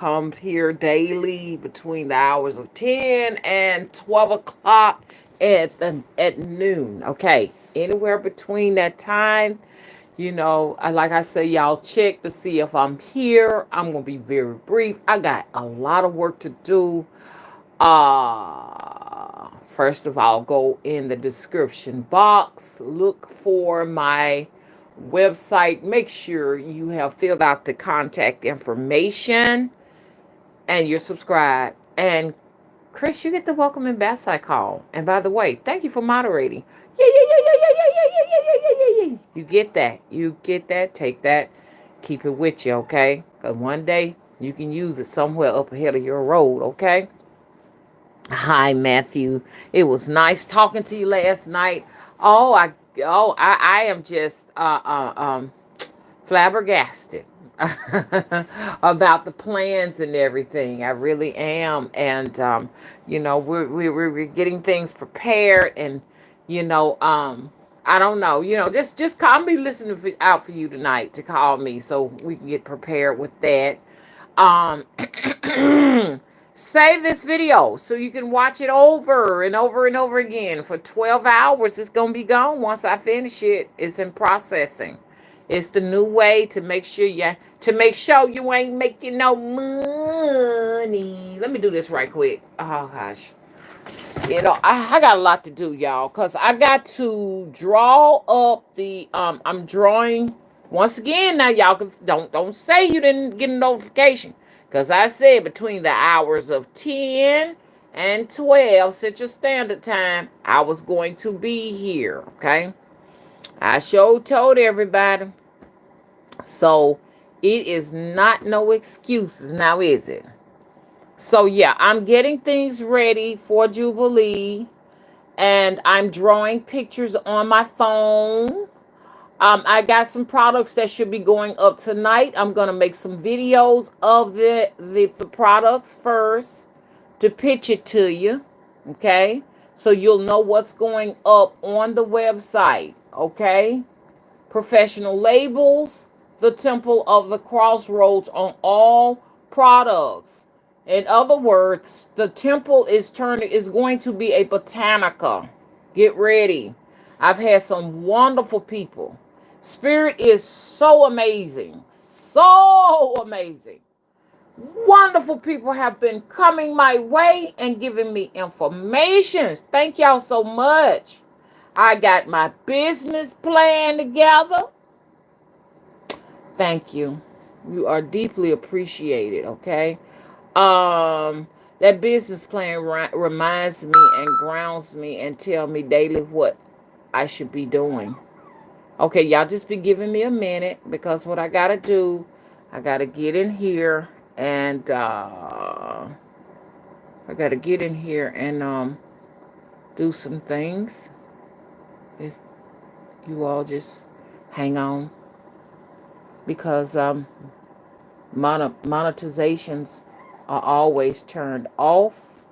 come here daily between the hours of 10 and 12 o'clock at noon. Okay. Anywhere between that time, like I say, y'all check to see if I'm here. I'm going to be very brief. I got a lot of work to do. First of all, go in the description box, look for my website. Make sure you have filled out the contact information and you're subscribed. And Chris, you get the welcome ambassador call. And by the way, thank you for moderating. Yeah, yeah, yeah, yeah, yeah, yeah, yeah, yeah, yeah, yeah, yeah, yeah. You get that. You get that. Take that. Keep it with you, okay? Because one day you can use it somewhere up ahead of your road, okay? Hi, Matthew. It was nice talking to you last night. Oh, I am just flabbergasted about the plans and everything. I really am, and we're getting things prepared, and I don't know, just call me, listening out for you tonight to call me so we can get prepared with that. Um, Save this video so you can watch it over and over and over again for 12 hours. It's going to be gone once I finish it. It's in processing. It's the new way to make sure you ain't making no money. Let me do this right quick. Oh gosh. I got a lot to do, y'all, because I got to draw up the I'm drawing once again. Now y'all don't say you didn't get a notification, because I said between the hours of 10 and 12 Central Standard Time I was going to be here. Okay, I sure told everybody. So it is not no excuses now, is it? So yeah, I'm getting things ready for Jubilee, and I'm drawing pictures on my phone. I got some products that should be going up tonight. I'm gonna make some videos of the products first to pitch it to you. Okay, so you'll know what's going up on the website. Okay, professional labels, the Temple of the Crossroads on all products. In other words, the temple is going to be a botanica. Get ready. I've had some wonderful people. Spirit is so amazing. So amazing. Wonderful people have been coming my way and giving me information. Thank y'all so much. I got my business plan together. Thank you. You are deeply appreciated, okay? That business plan reminds me and grounds me and tell me daily what I should be doing. Okay, y'all just be giving me a minute, because what I got to do, I got to get in here and do some things. If you all just hang on, because monetizations are always turned off.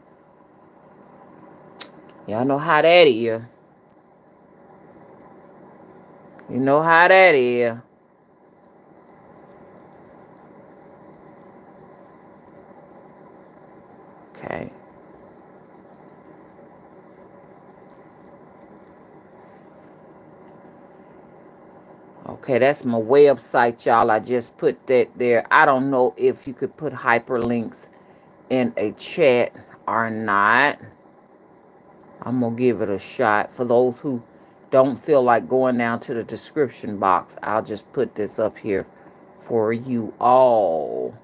Y'all know how that is. You know how that is. Okay. Okay, that's my website, y'all. I just put that there. I don't know if you could put hyperlinks in a chat or not. I'm going to give it a shot. For those who don't feel like going down to the description box, I'll just put this up here for you all.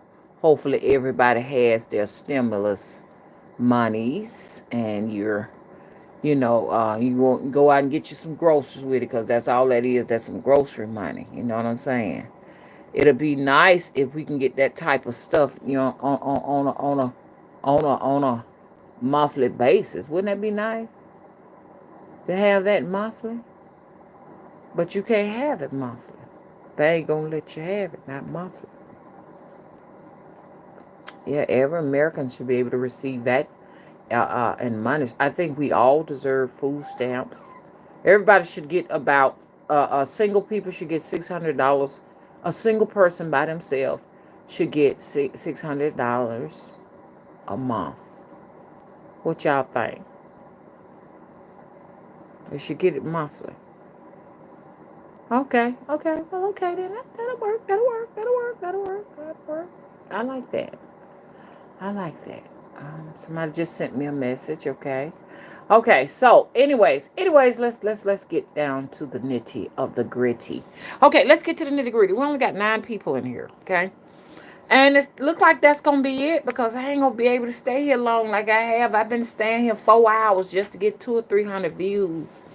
Hopefully everybody has their stimulus monies, and you won't go out and get you some groceries with it, because that's all that is. That's some grocery money. You know what I'm saying? It'll be nice if we can get that type of stuff, on a monthly basis. Wouldn't that be nice to have that monthly? But you can't have it monthly. They ain't gonna let you have it, not monthly. Yeah, every American should be able to receive that and money. I think we all deserve food stamps. Everybody should get about single people should get $600. A single person by themselves should get $600 a month. What y'all think? They should get it monthly. Okay, okay, well, okay, then that'll work, that'll work, that'll work, that'll work, that'll work. I like that. I like that. Somebody just sent me a message. Okay, okay. So, anyways, let's get down to the nitty of the gritty. Okay, let's get to the nitty gritty. We only got 9 people in here. Okay, and it look like that's gonna be it because I ain't gonna be able to stay here long like I have. I've been staying here 4 hours just to get 200 or 300 views.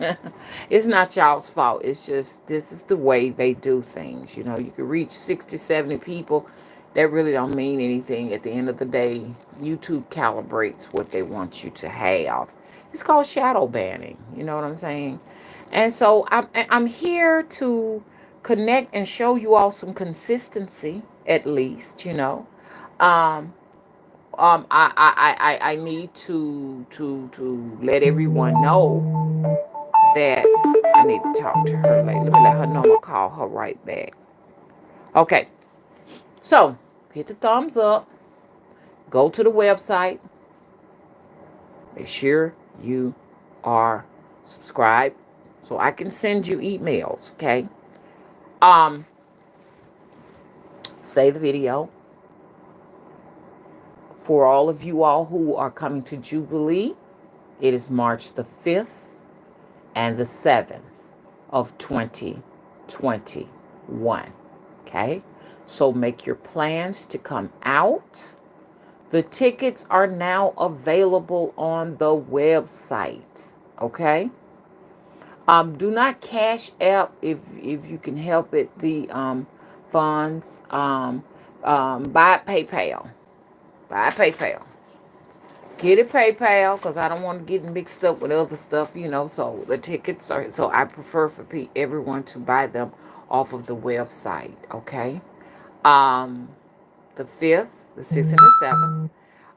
It's not y'all's fault. It's just this is the way they do things. You know, you can reach 60, 70 people. That really don't mean anything. At the end of the day, YouTube calibrates what they want you to have. It's called shadow banning. You know what I'm saying? And so I'm here to connect and show you all some consistency, at least, you know. Um, I need to let everyone know that I need to talk to her. Like, let me let her know I'm gonna call her right back. Okay, so hit the thumbs up. Go to the website. Make sure you are subscribed so I can send you emails. Okay. Um, Save the video. For all of you all who are coming to Jubilee, it is March the 5th and the 7th of 2021. Okay? So make your plans to come out. The tickets are now available on the website. Okay? Do not cash app if you can help it the funds. Buy PayPal. Buy PayPal. Get it PayPal because I don't want to get mixed up with other stuff, you know. So the tickets are. So I prefer for everyone to buy them off of the website. Okay. Um, the 5th, the 6th, and the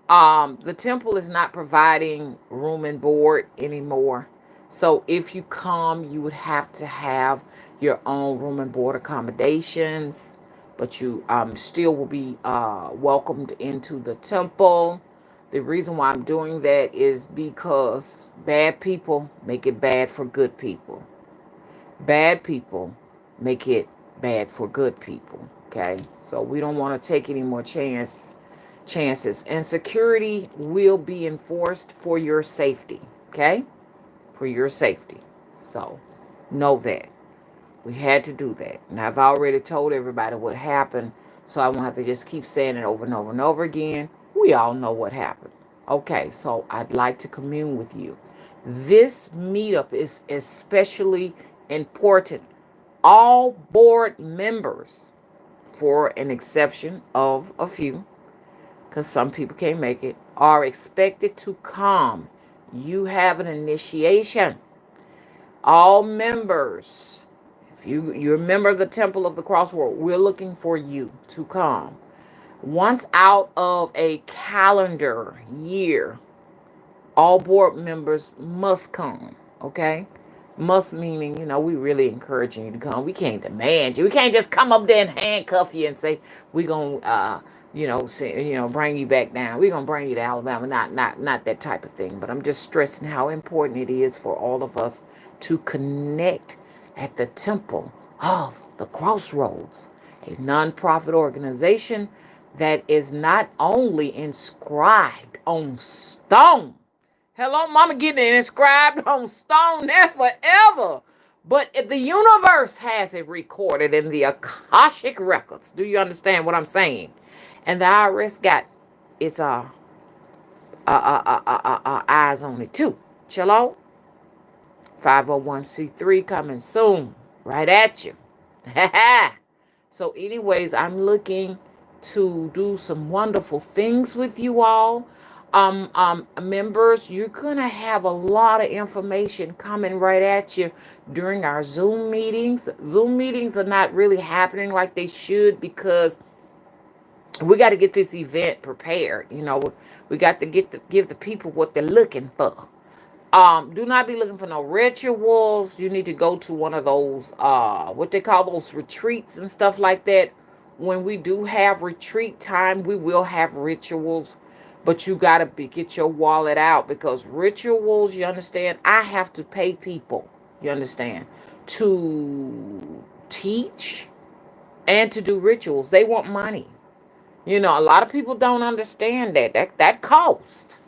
7th. The temple is not providing room and board anymore. So if you come, you would have to have your own room and board accommodations, but you still will be welcomed into the temple. The reason why I'm doing that is because bad people make it bad for good people. Bad people make it bad for good people. Okay, so we don't want to take any more chances, and security will be enforced for your safety. Okay, for your safety. So know that we had to do that, and I've already told everybody what happened, so I won't have to just keep saying it over and over and over again. We all know what happened. Okay, so I'd like to commune with you. This meetup is especially important. All board members, for an exception of a few, because some people can't make it, are expected to come. You have an initiation. All members, if you're a member of the Temple of the Crossroad, we're looking for you to come. Once out of a calendar year, all board members must come, okay? Must meaning, you know, we really encouraging you to come. We can't demand you. We can't just come up there and handcuff you and say we're gonna, bring you back down. We're gonna bring you to Alabama. Not that type of thing. But I'm just stressing how important it is for all of us to connect at the Temple of the Crossroads, a nonprofit organization that is not only inscribed on stone. Hello, mama, getting it inscribed on stone there forever. But the universe has it recorded in the Akashic records. Do you understand what I'm saying? And the IRS got its eyes on it too. Hello? 501c3 coming soon. Right at you. So anyways, I'm looking to do some wonderful things with you all. Members, you're gonna have a lot of information coming right at you during our Zoom meetings. Zoom meetings are not really happening like they should because we got to get this event prepared. You know, we got to give the people what they're looking for. Do not be looking for no rituals. You need to go to one of those what they call those retreats and stuff like that, when we do have retreat time, we will have rituals, but you got to get your wallet out, because rituals, you understand, I have to pay people, you understand, to teach and to do rituals. They want money. You know, a lot of people don't understand that cost.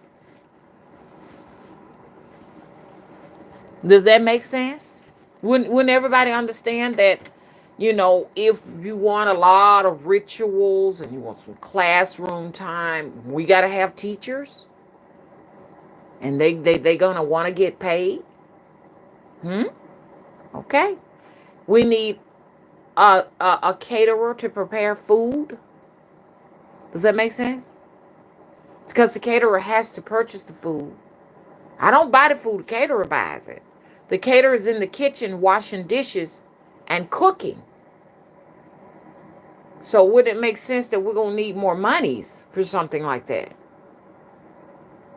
Does that make sense? Wouldn't everybody understand that, you know, if you want a lot of rituals and you want some classroom time, we got to have teachers, and they going to want to get paid? Hmm? Okay. We need a caterer to prepare food. Does that make sense? It's because the caterer has to purchase the food. I don't buy the food, the caterer buys it. The caterer is in the kitchen washing dishes and cooking. So would it make sense that we're going to need more monies for something like that?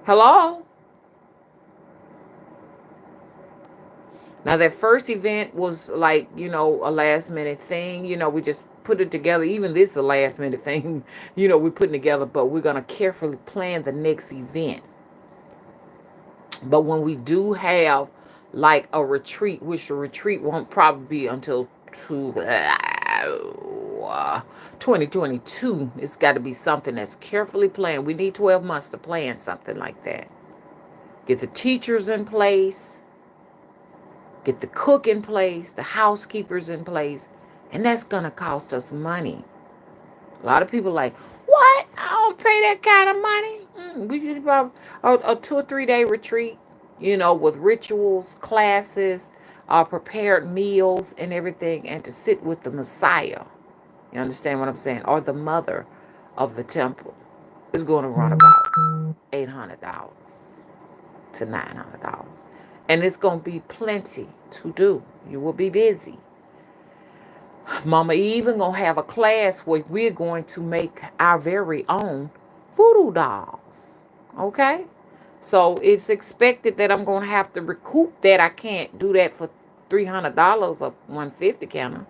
Hello? Now, that first event was like, you know, a last minute thing. You know, we just put it together. Even this is a last minute thing, you know, we're putting together, but we're going to carefully plan the next event. But when we do have like a retreat, which the retreat won't probably be until 2022, it's got to be something that's carefully planned. We need 12 months to plan something like that. Get the teachers in place, get the cook in place, the housekeepers in place, and that's going to cost us money. A lot of people are like, what? I don't pay that kind of money. We did about a 2 or 3 day retreat, you know, with rituals, classes, prepared meals and everything, and to sit with the Messiah. You understand what I'm saying? Or the mother of the temple. It's going to run about $800 to $900. And it's going to be plenty to do. You will be busy. Mama even gonna have a class where we're going to make our very own voodoo dolls. Okay? So it's expected that I'm gonna have to recoup that. I can't do that for $300 or $150 counter.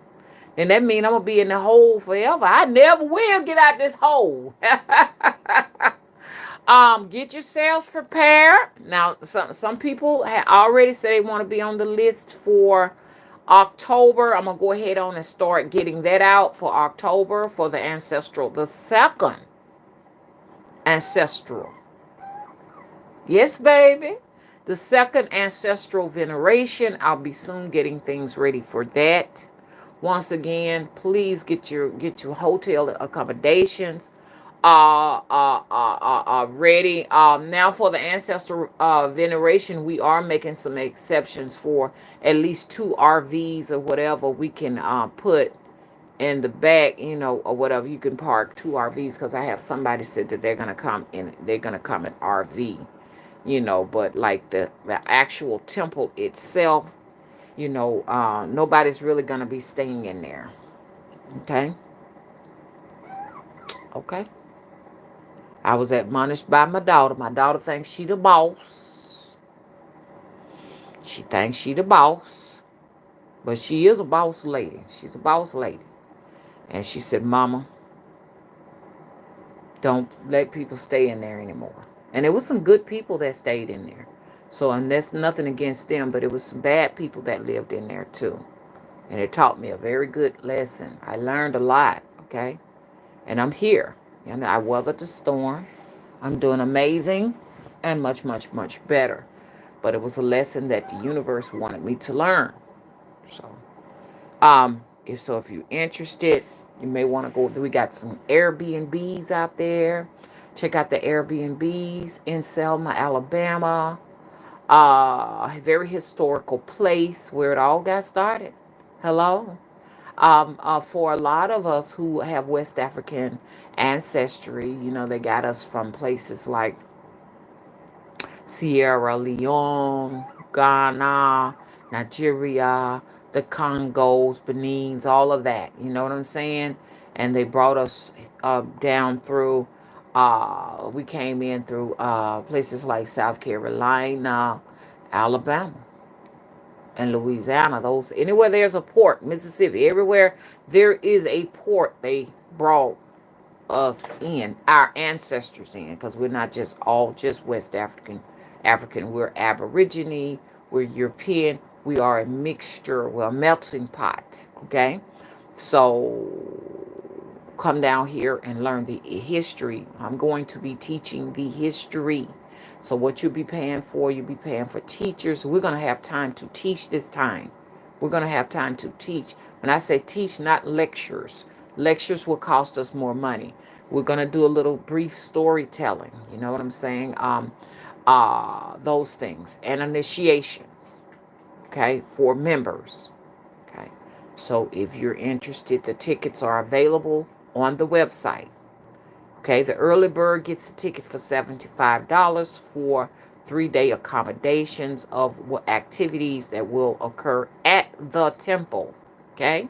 And that means I'm gonna be in the hole forever. I never will get out this hole. Get yourselves prepared. Now, some people already said they want to be on the list for October. I'm gonna go ahead on and start getting that out for October for the Ancestral, the second Ancestral. Yes, baby. The second Ancestral veneration. I'll be soon getting things ready for that. Once again, please get your hotel accommodations ready. Now for the ancestral veneration, we are making some exceptions for at least 2 RVs or whatever we can put in the back, you know, or whatever. You can park 2 RVs, because I have somebody said that they're gonna come in RV, you know. But like the actual temple itself, you know, nobody's really gonna be staying in there. Okay. Okay. I was admonished by my daughter. My daughter thinks she the boss. She thinks she the boss. But she is a boss lady. She's a boss lady. And she said, Mama, don't let people stay in there anymore. And there was some good people that stayed in there. So, and that's nothing against them, but it was some bad people that lived in there too. And it taught me a very good lesson. I learned a lot, okay? And I'm here. And I weathered the storm. I'm doing amazing and much, much, much better. But it was a lesson that the universe wanted me to learn. So, if you're interested, you may want to go. We got some Airbnbs out there. Check out the Airbnbs in Selma, Alabama. A very historical place where it all got started. Hello. For a lot of us who have West African ancestry, you know, they got us from places like Sierra Leone, Ghana, Nigeria, the Congos, Benins, all of that. You know what I'm saying? And they brought us down through, we came in through places like South Carolina, Alabama, and Louisiana. Those, anywhere there's a port, Mississippi, everywhere there is a port, they brought us in, our ancestors in, because we're not just all just West African. We're Aborigine, we're European, we are a mixture, we're a melting pot. Okay, so come down here and learn the history. I'm going to be teaching the history. So what you'll be paying for, you'll be paying for teachers. We're going to have time to teach this time. We're going to have time to teach. When I say teach, not lectures. Lectures will cost us more money. We're going to do a little brief storytelling. You know what I'm saying? Those things. And initiations. Okay, for members. Okay. So if you're interested, the tickets are available on the website. Okay, the early bird gets a ticket for $75 for 3-day accommodations of activities that will occur at the temple. Okay,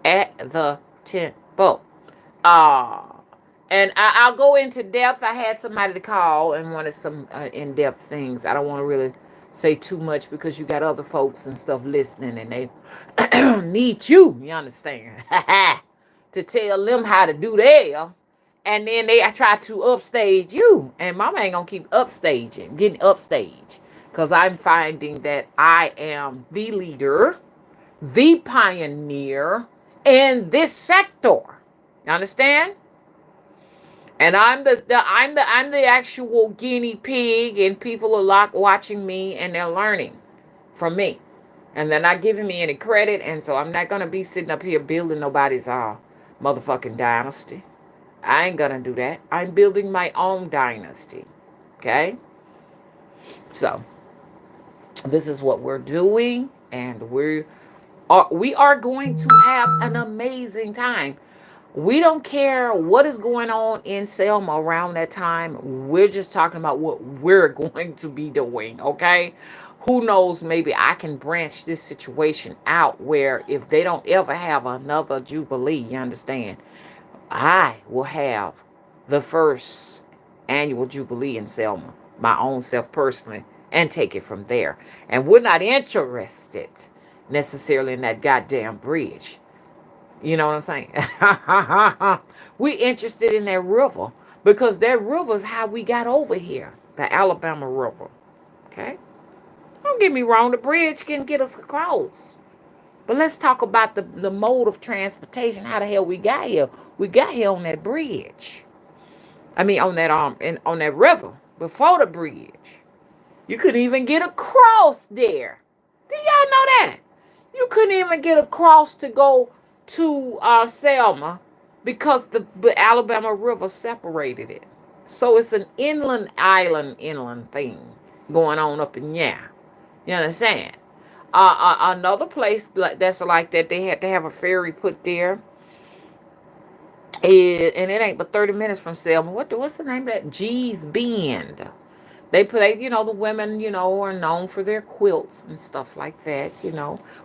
at the temple. Uh, and I'll go into depth. I had somebody to call and wanted some in-depth things. I don't want to really say too much because you got other folks and stuff listening and they need you understand, to tell them how to do their. And then I try to upstage you. And mama ain't going to keep upstaging, getting upstage. Because I'm finding that I am the leader, the pioneer in this sector. You understand? And I'm the actual guinea pig, and people are watching me and they're learning from me. And they're not giving me any credit, and so I'm not gonna be sitting up here building nobody's motherfucking dynasty. I ain't gonna do that. I'm building my own dynasty. Okay? So this is what we're doing, and we are going to have an amazing time. We don't care what is going on in Selma around that time. We're just talking about what we're going to be doing, okay? Who knows, maybe I can branch this situation out where if they don't ever have another Jubilee, you understand, I will have the first annual Jubilee in Selma, my own self personally, and take it from there. And we're not interested necessarily in that goddamn bridge. You know what I'm saying? We interested in that river because that river is how we got over here, the Alabama River. Okay? Don't get me wrong, the bridge can get us across. But let's talk about the mode of transportation, how the hell we got here. We got here on that bridge. I mean on that on that river before the bridge. You couldn't even get across there. Do y'all know that? You couldn't even get across to go to Selma because the Alabama River separated it. So it's an inland thing going on up in there. You understand? Another place that's like that, they had to have a ferry put there. And it ain't but 30 minutes from Selma. What's the name of that? G's Bend. They play, the women, are known for their quilts and stuff like that,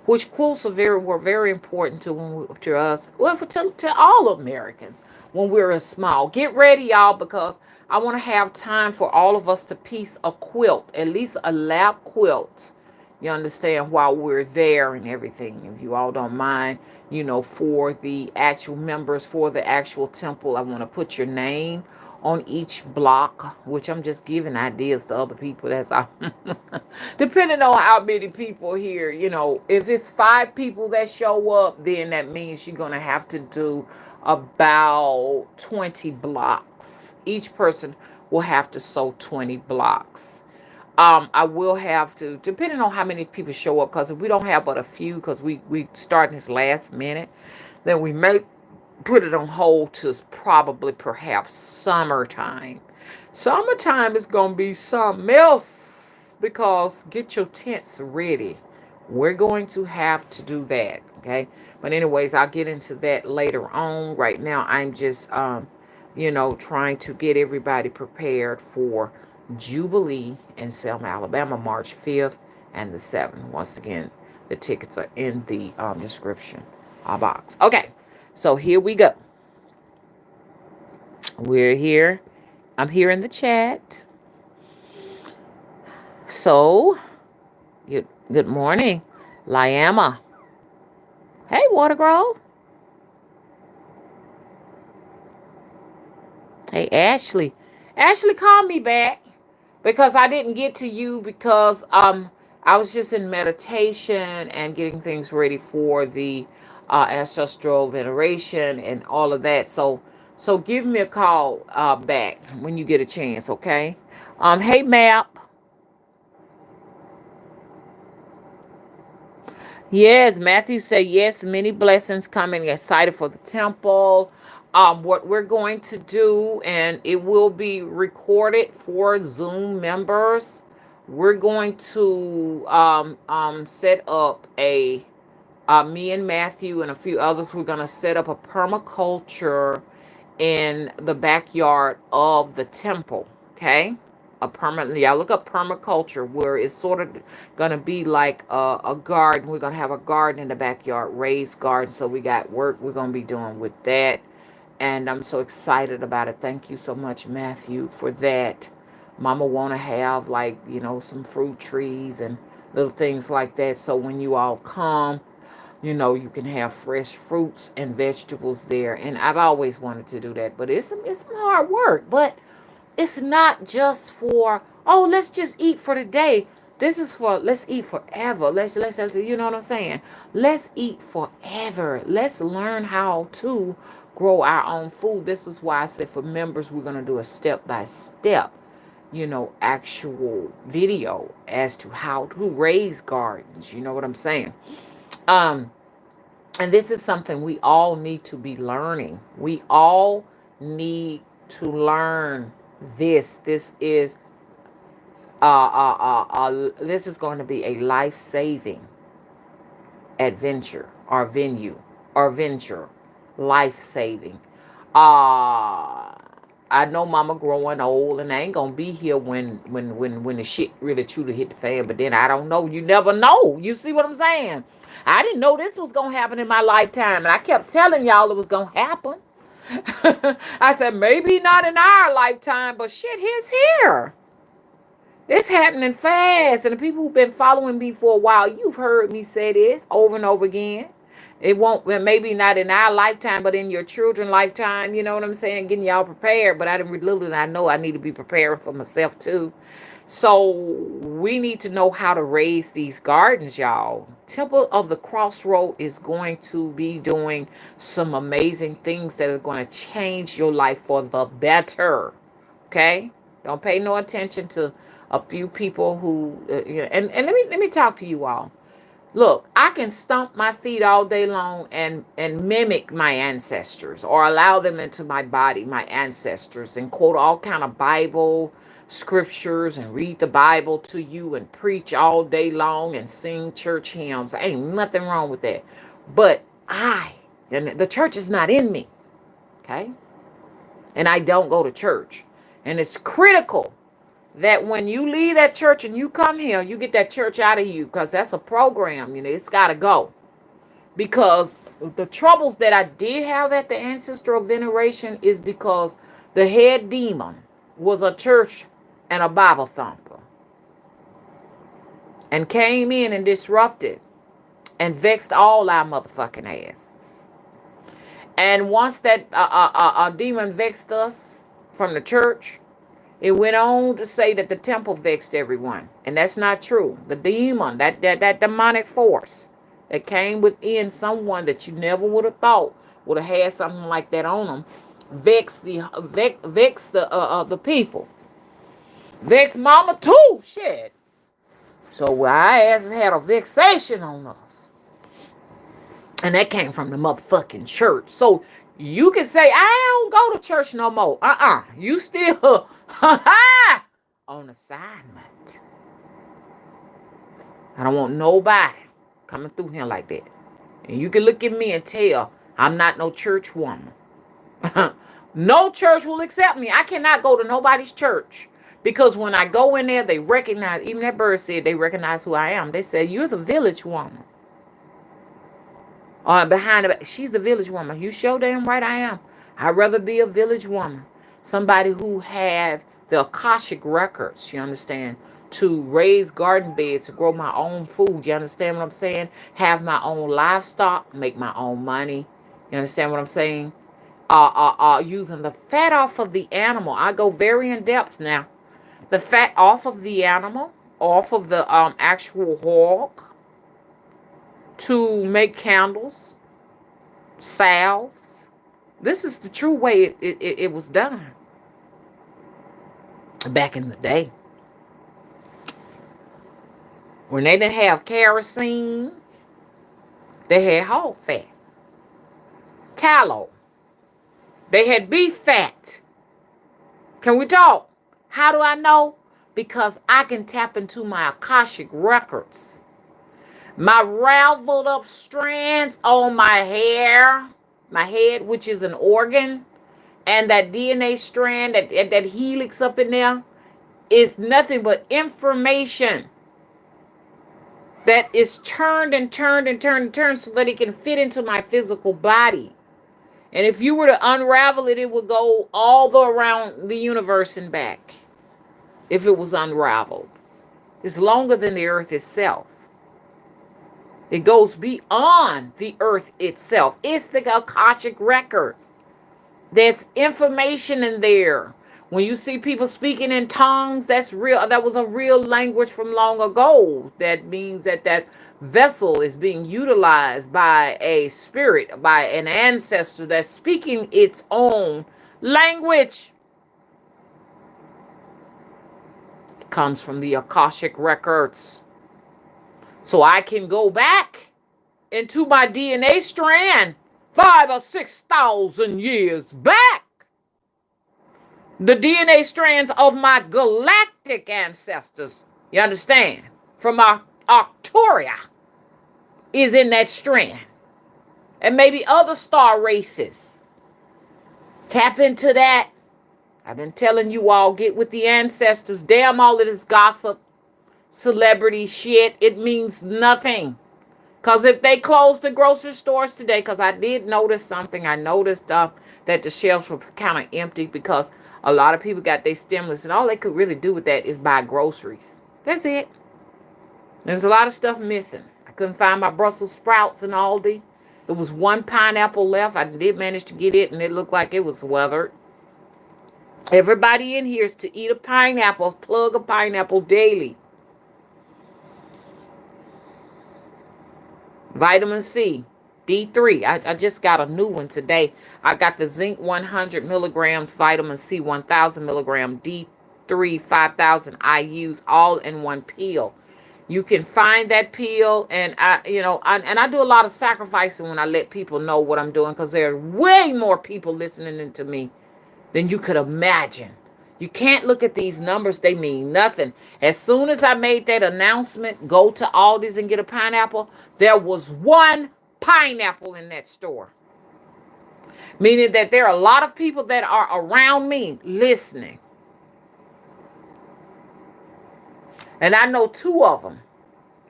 which quilts were very important to us, well, to all Americans when we were small. Get ready, y'all, because I want to have time for all of us to piece a quilt, at least a lap quilt. You understand, while we're there and everything, if you all don't mind, for the actual members, for the actual temple, I want to put your name on each block, which I'm just giving ideas to other people. That's all. Depending on how many people here, if it's 5 people that show up, then that means you're going to have to do about 20 blocks. Each person will have to sew 20 blocks. I will have to, depending on how many people show up, because if we don't have but a few, because we start this last minute, then we may put it on hold to perhaps summertime. Summertime is going to be something else, because get your tents ready. We're going to have to do that, okay? But anyways, I'll get into that later on. Right now, I'm just, trying to get everybody prepared for Jubilee in Selma, Alabama, March 5th and the 7th. Once again, the tickets are in the description box. Okay, so here we go. We're here. I'm here in the chat. So, good morning, Liama. Hey, Watergrove. Hey, Ashley. Ashley called me back because I didn't get to you because I was just in meditation and getting things ready for the ancestral veneration and all of that. So give me a call back when you get a chance, okay? Hey, Map. Yes, Matthew said yes, many blessings coming, excited for the temple. What we're going to do, and it will be recorded for Zoom members. We're going to set up a me and Matthew and a few others, we're going to set up a permaculture in the backyard of the temple. Okay. A permanent, yeah, look up permaculture, where it's sort of going to be like a garden. We're going to have a garden in the backyard, raised garden. So we got work we're going to be doing with that. And I'm so excited about it. Thank you so much, Matthew, for that. Mama want to have, like, some fruit trees and little things like that. So when you all come, you can have fresh fruits and vegetables there. And I've always wanted to do that, but it's some hard work. But it's not just for, oh, let's just eat for the day. This is for, let's eat forever. Let's you know what I'm saying? Let's eat forever. Let's learn how to grow our own food. This is why I said for members, we're going to do a step by step, actual video as to how to raise gardens. You know what I'm saying? Um, and this is something we all need to be learning. We all need to learn this. This is going to be a life-saving adventure or venture, life-saving. I know Mama growing old, and I ain't gonna be here when the shit really truly hit the fan. But then I don't know. You never know. You see what I'm saying? I didn't know this was gonna happen in my lifetime, and I kept telling y'all it was gonna happen. I said maybe not in our lifetime, but shit, he's here. It's happening fast, and the people who've been following me for a while, you've heard me say this over and over again. It won't, maybe not in our lifetime, but in your children's lifetime. You know what I'm saying? Getting y'all prepared, but I didn't little did I know I need to be preparing for myself too. So we need to know how to raise these gardens, y'all. Temple of the Crossroad is going to be doing some amazing things that are going to change your life for the better. Okay? Don't pay no attention to a few people who, and let me talk to you all. Look, I can stomp my feet all day long and mimic my ancestors, or allow them into my body, my ancestors, and quote all kind of Bible scriptures and read the Bible to you and preach all day long and sing church hymns. Ain't nothing wrong with that. But and the church is not in me, okay? And I don't go to church. And it's critical that when you leave that church and you come here, you get that church out of you, because that's a program, it's got to go. Because the troubles that I did have at the ancestral veneration is because the head demon was a church and a Bible thumper, and came in and disrupted and vexed all our motherfucking asses. And once that demon vexed us from the church, it went on to say that the temple vexed everyone. And that's not true. The demon, that demonic force that came within someone that you never would have thought would have had something like that on them, vexed the people. Vexed mama too, shit. So our asses had a vexation on us. And that came from the motherfucking church. So you can say, I don't go to church no more. You still on assignment. I don't want nobody coming through here like that. And you can look at me and tell I'm not no church woman. No church will accept me. I cannot go to nobody's church. Because when I go in there, they recognize, even that bird said they recognize who I am. They say, you're the village woman. Or behind the back, she's the village woman. You sure damn right I am. I'd rather be a village woman. Somebody who have the Akashic records, you understand, to raise garden beds, to grow my own food. You understand what I'm saying? Have my own livestock, make my own money. You understand what I'm saying? using the fat off of the animal. I go very in depth now. The fat off of the animal, off of the actual hog, to make candles, salves. This is the true way it was done back in the day. When they didn't have kerosene, they had hog fat, tallow. They had beef fat. Can we talk? How do I know? Because I can tap into my Akashic records. My raveled up strands on my hair, my head, which is an organ, and that DNA strand, that helix up in there, is nothing but information that is turned and turned and turned and turned so that it can fit into my physical body. And if you were to unravel it, it would go all the around the universe and back. If it was unraveled, it's longer than the earth itself. It goes beyond the earth itself. It's the Akashic records. There's information in there. When you see people speaking in tongues, that's real. That was a real language from long ago. That means that that vessel is being utilized by a spirit, by an ancestor that's speaking its own language. It comes from the Akashic records. So I can go back into my DNA strand 5,000 or 6,000 years back. The DNA strands of my galactic ancestors, you understand, from Arcturia, is in that strand. And maybe other star races. Tap into that. I've been telling you all, get with the ancestors. Damn all of this gossip, celebrity shit. It means nothing. Because if they close the grocery stores today, because I did notice something. I noticed that the shelves were kind of empty because a lot of people got their stimulus, and all they could really do with that is buy groceries. That's it. There's a lot of stuff missing. I couldn't find my Brussels sprouts in Aldi. There was one pineapple left. I did manage to get it, and it looked like it was weathered. Everybody in here is to eat a pineapple, plug a pineapple daily. Vitamin C, D3. I just got a new one today. I got the zinc 100 milligrams, vitamin C 1,000 milligram, D3 5,000 IUs, all in one pill. You can find that pill, and I do a lot of sacrificing when I let people know what I'm doing, because there are way more people listening to me than you could imagine. You can't look at these numbers. They mean nothing. As soon as I made that announcement, go to Aldi's and get a pineapple, there was one pineapple in that store. Meaning that there are a lot of people that are around me listening. And I know 2 of them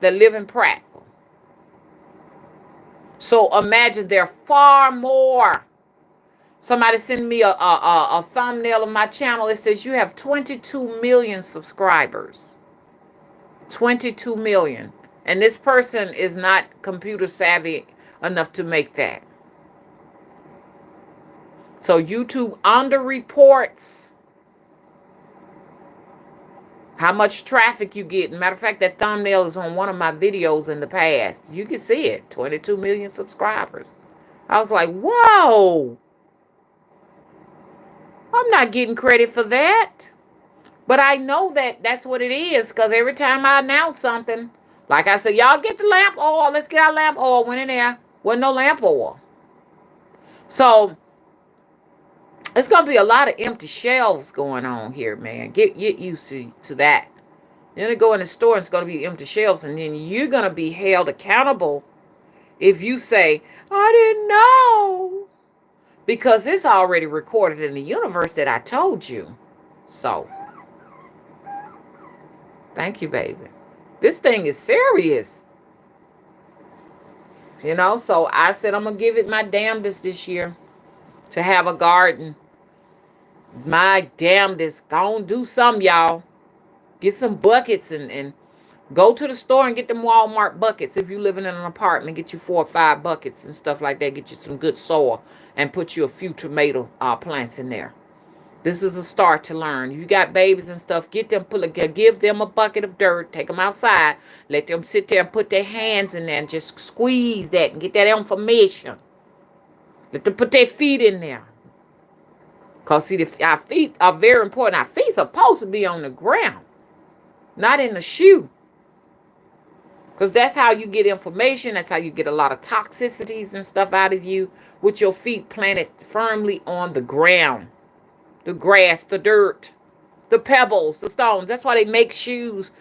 that live in Prattville. So imagine there are far more. Somebody sent me a thumbnail of my channel. It says you have 22 million subscribers. 22 million. And this person is not computer savvy enough to make that. So YouTube underreports how much traffic you get. Matter of fact, that thumbnail is on one of my videos in the past. You can see it. 22 million subscribers. I was like, whoa. I'm not getting credit for that. But I know that that's what it is, because every time I announce something, like I said, y'all get the lamp oil. Let's get our lamp oil. Went in there. Wasn't no lamp oil. So it's going to be a lot of empty shelves going on here, man. Get used to that. You're going to go in the store and it's going to be empty shelves, and then you're going to be held accountable if you say, I didn't know. Because it's already recorded in the universe that I told you. So, thank you, baby. This thing is serious. You know, so I said I'm going to give it my damnedest this year to have a garden. My damnedest. Go on, do some, y'all. Get some buckets and Go to the store and get them Walmart buckets. If you're living in an apartment, get you 4 or 5 buckets and stuff like that. Get you some good soil and put you a few tomato plants in there. This is a start to learn. You got babies and stuff, get them, give them a bucket of dirt, take them outside, let them sit there and put their hands in there and just squeeze that and get that information. Let them put their feet in there. Because, see, our feet are very important. Our feet are supposed to be on the ground, not in the shoe. Because that's how you get information. That's how you get a lot of toxicities and stuff out of you, with your feet planted firmly on the ground. The grass, the dirt, the pebbles, the stones. That's why they make shoes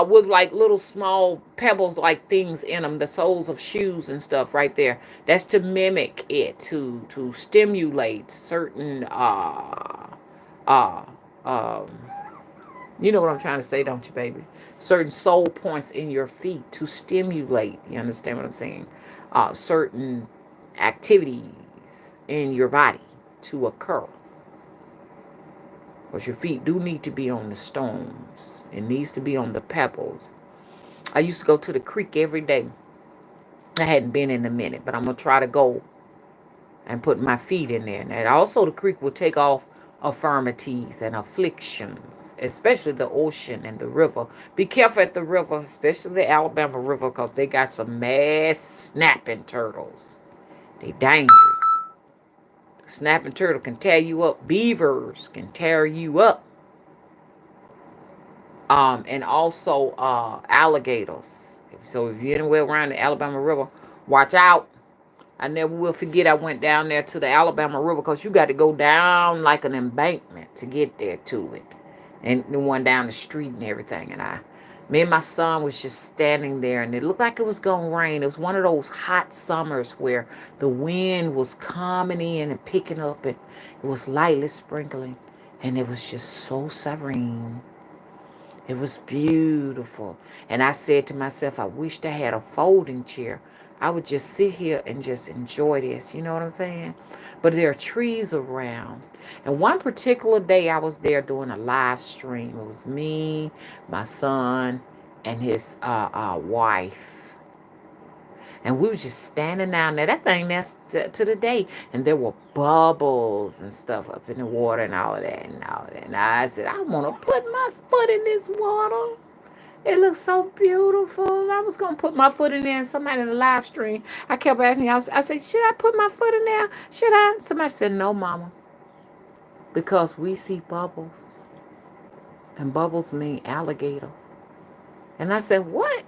with like little small pebbles like things in them, the soles of shoes and stuff right there. That's to mimic it, to stimulate certain, you know what I'm trying to say, don't you, baby? Certain soul points in your feet to stimulate, you understand what I'm saying? Certain activities in your body to occur. Because your feet do need to be on the stones. It needs to be on the pebbles. I used to go to the creek every day. I hadn't been in a minute, but I'm going to try to go and put my feet in there. And also the creek will take off affirmities and afflictions, especially the ocean and the river. Be careful at the river, especially the Alabama River, because they got some mass snapping turtles. They dangerous. Snapping turtle can tear you up. Beavers can tear you up. And also alligators. So if you're anywhere around the Alabama River, watch out. I never will forget I went down there to the Alabama River, because you got to go down like an embankment to get there to it. And the one down the street and everything. And me and my son was just standing there, and it looked like it was going to rain. It was one of those hot summers where the wind was coming in and picking up, and it was lightly sprinkling, and it was just so serene. It was beautiful. And I said to myself, I wished I had a folding chair. I would just sit here and just enjoy this. You know what I'm saying? But there are trees around. And one particular day I was there doing a live stream. It was me, my son, and his wife. And we were just standing down there. That thing that's to the day. And there were bubbles and stuff up in the water and all of that and all of that. And I said, I want to put my foot in this water. It looks so beautiful. I was going to put my foot in there, and somebody in the live stream, I kept asking, I said, should I put my foot in there? Should I? Somebody said, no, mama. Because we see bubbles. And bubbles mean alligator. And I said, what?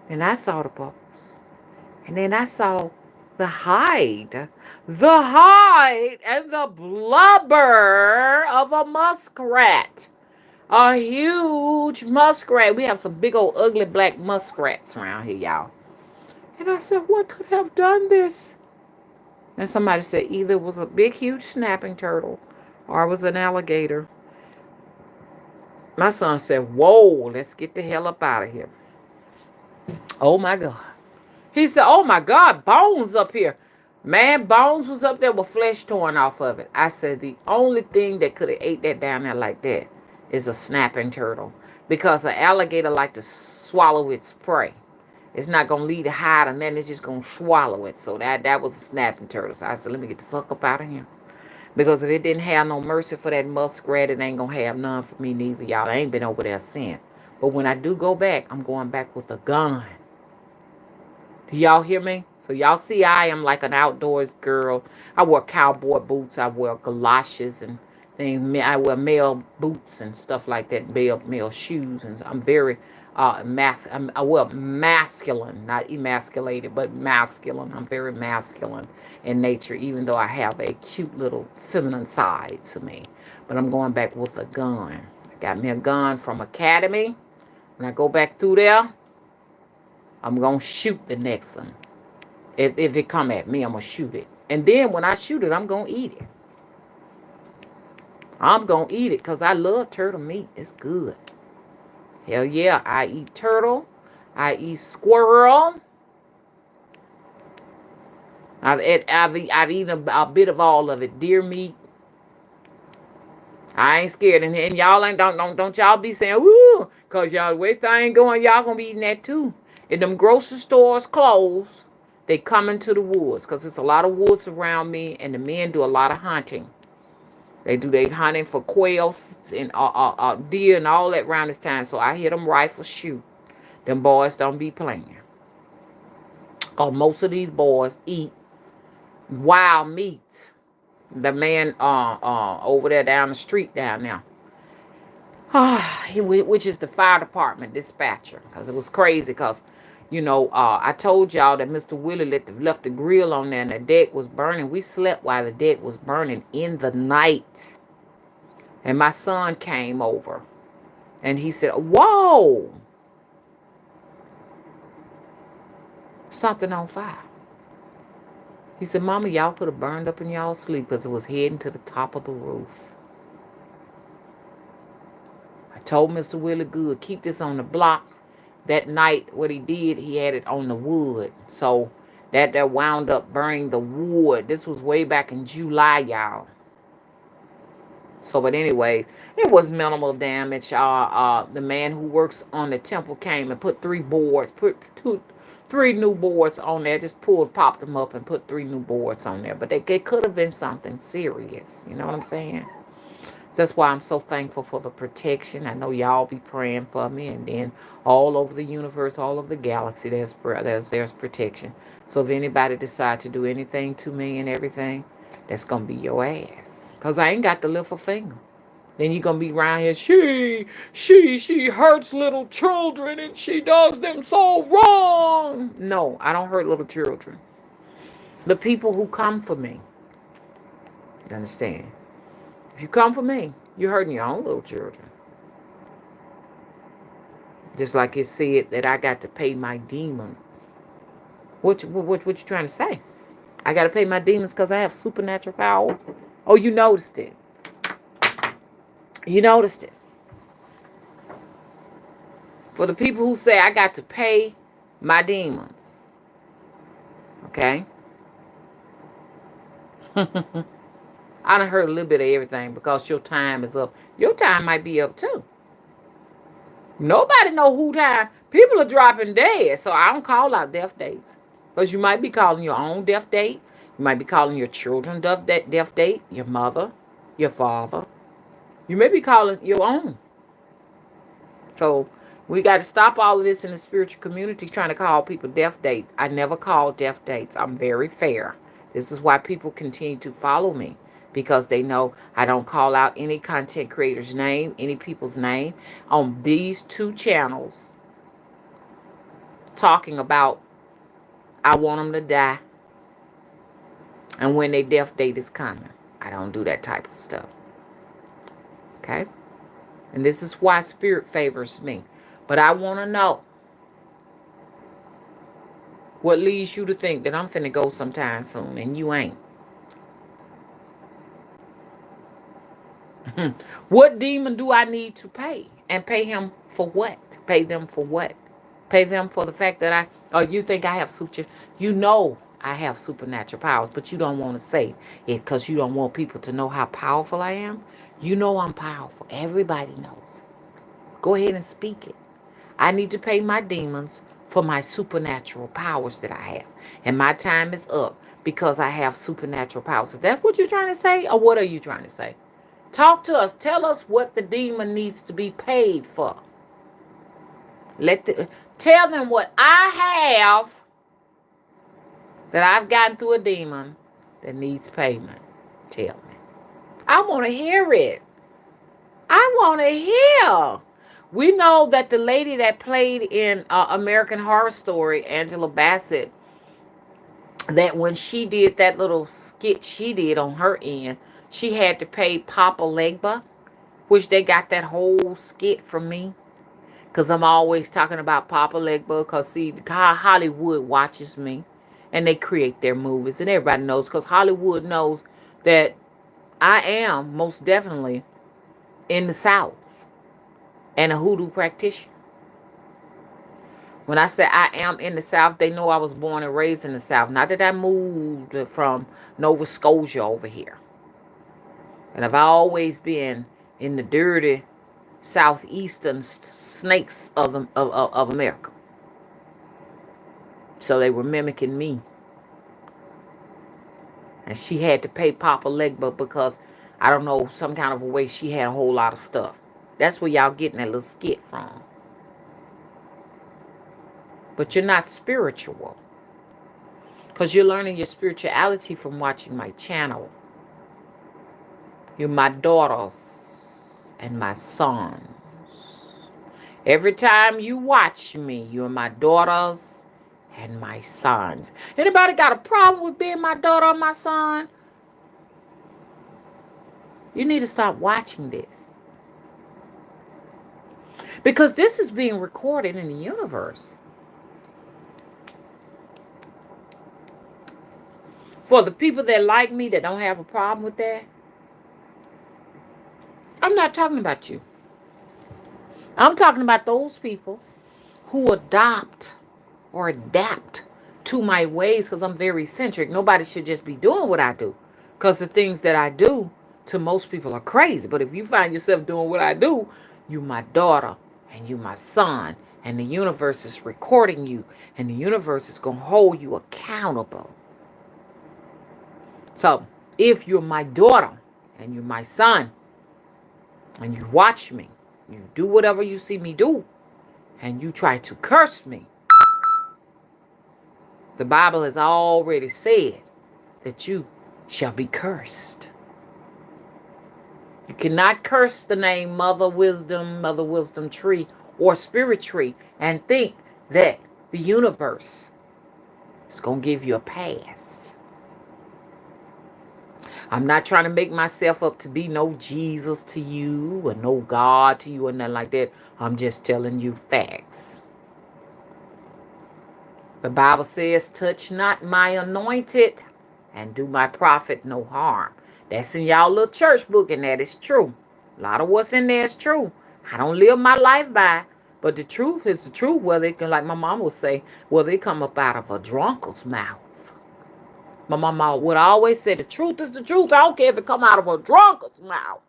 And I saw the bubbles. And then I saw the hide. The hide and the blubber of a muskrat. A huge muskrat. We have some big old ugly black muskrats around here, y'all. And I said, what could have done this? And somebody said either it was a big, huge snapping turtle or it was an alligator. My son said, whoa, let's get the hell up out of here. Oh, my God. He said, oh, my God, bones up here. Man, bones was up there with flesh torn off of it. I said the only thing that could have ate that down there like that is a snapping turtle, because an alligator like to swallow its prey. It's not going to leave the hide and then it's just going to swallow it. So that was a snapping turtle. So I said, let me get the fuck up out of here. Because if it didn't have no mercy for that muskrat, it ain't going to have none for me neither, y'all. I ain't been over there since. But when I do go back, I'm going back with a gun. Do y'all hear me? So y'all see I am like an outdoors girl. I wear cowboy boots. I wear galoshes and things. I wear male boots and stuff like that. Male shoes. And I'm very I wear masculine. Not emasculated, but masculine. I'm very masculine in nature, even though I have a cute little feminine side to me. But I'm going back with a gun. I got me a gun from Academy. When I go back through there, I'm going to shoot the next one. If it come at me, I'm going to shoot it. And then when I shoot it, I'm going to eat it. I'm going to eat it because I love turtle meat. It's good. Hell yeah, I eat turtle. I eat squirrel. I've eaten a bit of all of it. Deer meat. I ain't scared. And y'all ain't don't y'all be saying woo, cause y'all way thing going, y'all gonna be eating that too. If them grocery stores close, they come into the woods, cause there's a lot of woods around me, and the men do a lot of hunting. They hunting for quails and deer and all that around this time. So I hear them rifles shoot. Them boys don't be playing. Cause most of these boys eat wild meat. The man over there down the street down there, which is the fire department dispatcher, because it was crazy because I told y'all that Mr. Willie left the grill on there and the deck was burning. We slept while the deck was burning in the night, and my son came over and he said, whoa, something on fire. He said, Mama, y'all could have burned up in y'all sleep because it was heading to the top of the roof. I told Mr. Willie Good, keep this on the block. That night, what he did, he had it on the wood. So that wound up burning the wood. This was way back in July, y'all. So, but anyway, it was minimal damage. The man who works on the temple came and put three new boards on there. Just popped them up and put 3 new boards on there. But it could have been something serious. You know what I'm saying? That's why I'm so thankful for the protection. I know y'all be praying for me, and then all over the universe, all over the galaxy, there's protection. So if anybody decide to do anything to me and everything, that's gonna be your ass. Cause I ain't got to lift a finger. Then you're gonna be around here. She hurts little children and she does them so wrong. No, I don't hurt little children. The people who come for me, you understand? If you come for me, you're hurting your own little children. Just like it said that I got to pay my demons. What you trying to say? I got to pay my demons because I have supernatural powers? Oh, you noticed it. You noticed it. For the people who say I got to pay my demons. Okay? I done heard a little bit of everything because your time is up. Your time might be up too. Nobody know who time. People are dropping dead, so I don't call out death dates. Because you might be calling your own death date. You might be calling your children death date, your mother, your father. You may be calling your own. So we got to stop all of this in the spiritual community trying to call people death dates. I never call death dates. I'm very fair. This is why people continue to follow me. Because they know I don't call out any content creator's name, any people's name on these 2 channels talking about I want them to die and when their death date is coming. I don't do that type of stuff. Okay? And this is why spirit favors me. But I want to know what leads you to think that I'm finna go sometime soon and you ain't. What demon do I need to pay? And pay him for what? Pay them for what? Pay them for the fact that you think I have I have supernatural powers, but you don't want to say it because you don't want people to know how powerful I am. You know I'm powerful. Everybody knows it. Go ahead and speak it. I need to pay my demons for my supernatural powers that I have. And my time is up because I have supernatural powers. Is that what you're trying to say? Or what are you trying to say? Talk to us. Tell us what the demon needs to be paid for. Tell them what I have that I've gotten through a demon that needs payment. Tell me. I want to hear it. I want to hear. We know that the lady that played in American Horror Story, Angela Bassett, that when she did that little skit she did on her end, she had to pay Papa Legba, which they got that whole skit from me. Because I'm always talking about Papa Legba. Because, see, Hollywood watches me. And they create their movies. And everybody knows. Because Hollywood knows that I am most definitely in the South. And a hoodoo practitioner. When I say I am in the South, they know I was born and raised in the South. Not that I moved from Nova Scotia over here. And I've always been in the dirty southeastern snakes of America. So they were mimicking me. And she had to pay Papa Legba because, I don't know, some kind of a way she had a whole lot of stuff. That's where y'all getting that little skit from. But you're not spiritual. Because you're learning your spirituality from watching my channel. You're my daughters and my sons. Every time you watch me, you're my daughters and my sons. Anybody got a problem with being my daughter or my son? You need to stop watching this. Because this is being recorded in the universe. For the people that like me, that don't have a problem with that, I'm not talking about you. I'm talking about those people who adopt or adapt to my ways, because I'm very eccentric. Nobody should just be doing what I do, because the things that I do to most people are crazy. But if you find yourself doing what I do, you my daughter and you my son, and the universe is recording you, and the universe is going to hold you accountable. So if you're my daughter and you're my son, and you watch me, you do whatever you see me do, and you try to curse me, the Bible has already said that you shall be cursed. You cannot curse the name Mother Wisdom Tree, or Spirit Tree, and think that the universe is going to give you a pass. I'm not trying to make myself up to be no Jesus to you or no God to you or nothing like that. I'm just telling you facts. The Bible says, touch not my anointed and do my prophet no harm. That's in y'all little church book, and that is true. A lot of what's in there is true. I don't live my life by, but the truth is the truth. Whether it can, like my mom would say, whether it come up out of a drunkard's mouth. My mama would always say, the truth is the truth. I don't care if it come out of a drunkard's mouth.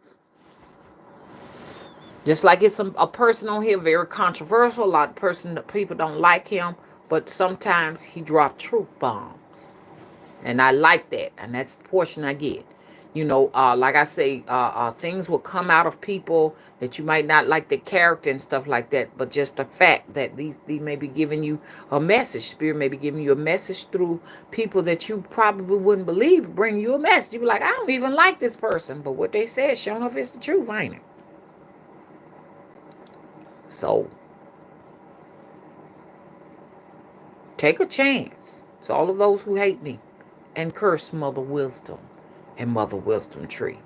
Just like it's a person on here, very controversial. A lot of people don't like him, but sometimes he dropped truth bombs. And I like that. And that's the portion I get. You know, like I say, things will come out of people that you might not like the character and stuff like that. But just the fact that these may be giving you a message. Spirit may be giving you a message through people that you probably wouldn't believe bring you a message. You be like, I don't even like this person. But what they said, sure enough, it's the truth, ain't it? So, take a chance. So all of those who hate me and curse Mother Wisdom and Mother Wisdom Tree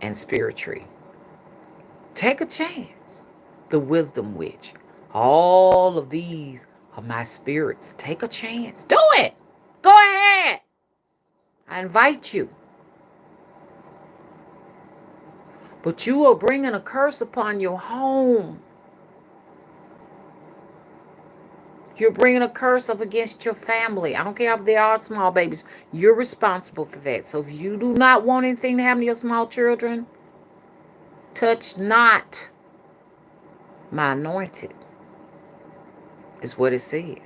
and Spirit Tree, take a chance. The Wisdom Witch. All of these are my spirits. Take a chance. Do it. Go ahead. I invite you. But you are bringing a curse upon your home. You're bringing a curse up against your family. I don't care if they are small babies. You're responsible for that. So if you do not want anything to happen to your small children, touch not my anointed, is what it says.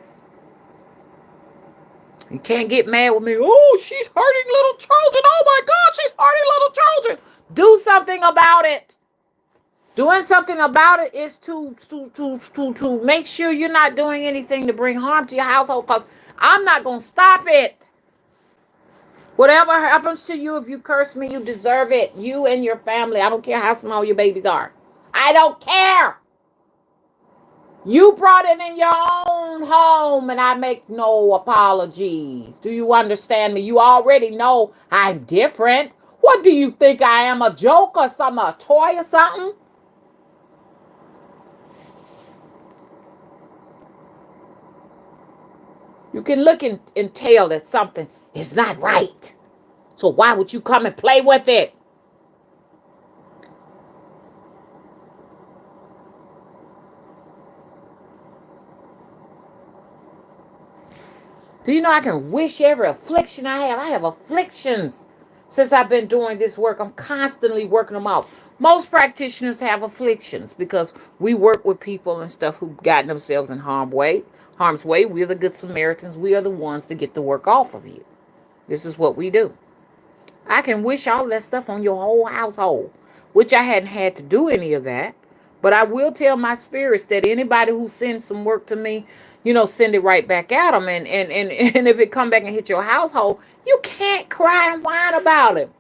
You can't get mad with me. Oh, she's hurting little children. Oh my God, she's hurting little children. Do something about it. Doing something about it is to make sure you're not doing anything to bring harm to your household, because I'm not going to stop it. Whatever happens to you, if you curse me, you deserve it. You and your family. I don't care how small your babies are. I don't care. You brought it in your own home, and I make no apologies. Do you understand me? You already know I'm different. What do you think I am, a joke or something, a toy or something? You can look and tell that something is not right. So why would you come and play with it? Do you know I can wish every affliction I have? I have afflictions since I've been doing this work. I'm constantly working them out. Most practitioners have afflictions because we work with people and stuff who've gotten themselves in harm's way. We're the good Samaritans. We are the ones to get the work off of you. This is what we do. I can wish all that stuff on your whole household, which I hadn't had to do any of that. But I will tell my spirits that anybody who sends some work to me, send it right back at them. And if it come back and hit your household, you can't cry and whine about it.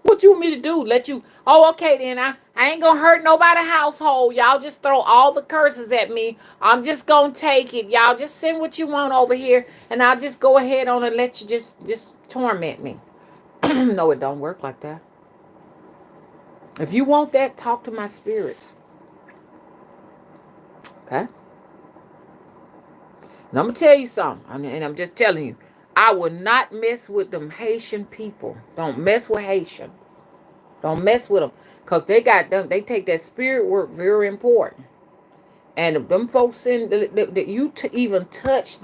What you want me to do? Let you, oh, okay, then I ain't gonna hurt nobody's household. Y'all just throw all the curses at me. I'm just gonna take it. Y'all just send what you want over here, and I'll just go ahead on and let you just torment me. No, it don't work like that. If you want that, talk to my spirits. Okay? And I'm going to tell you something. And I'm just telling you. I will not mess with them Haitian people. Don't mess with Haitians. Don't mess with them. Because they take that spirit work very important. And if them folks even touch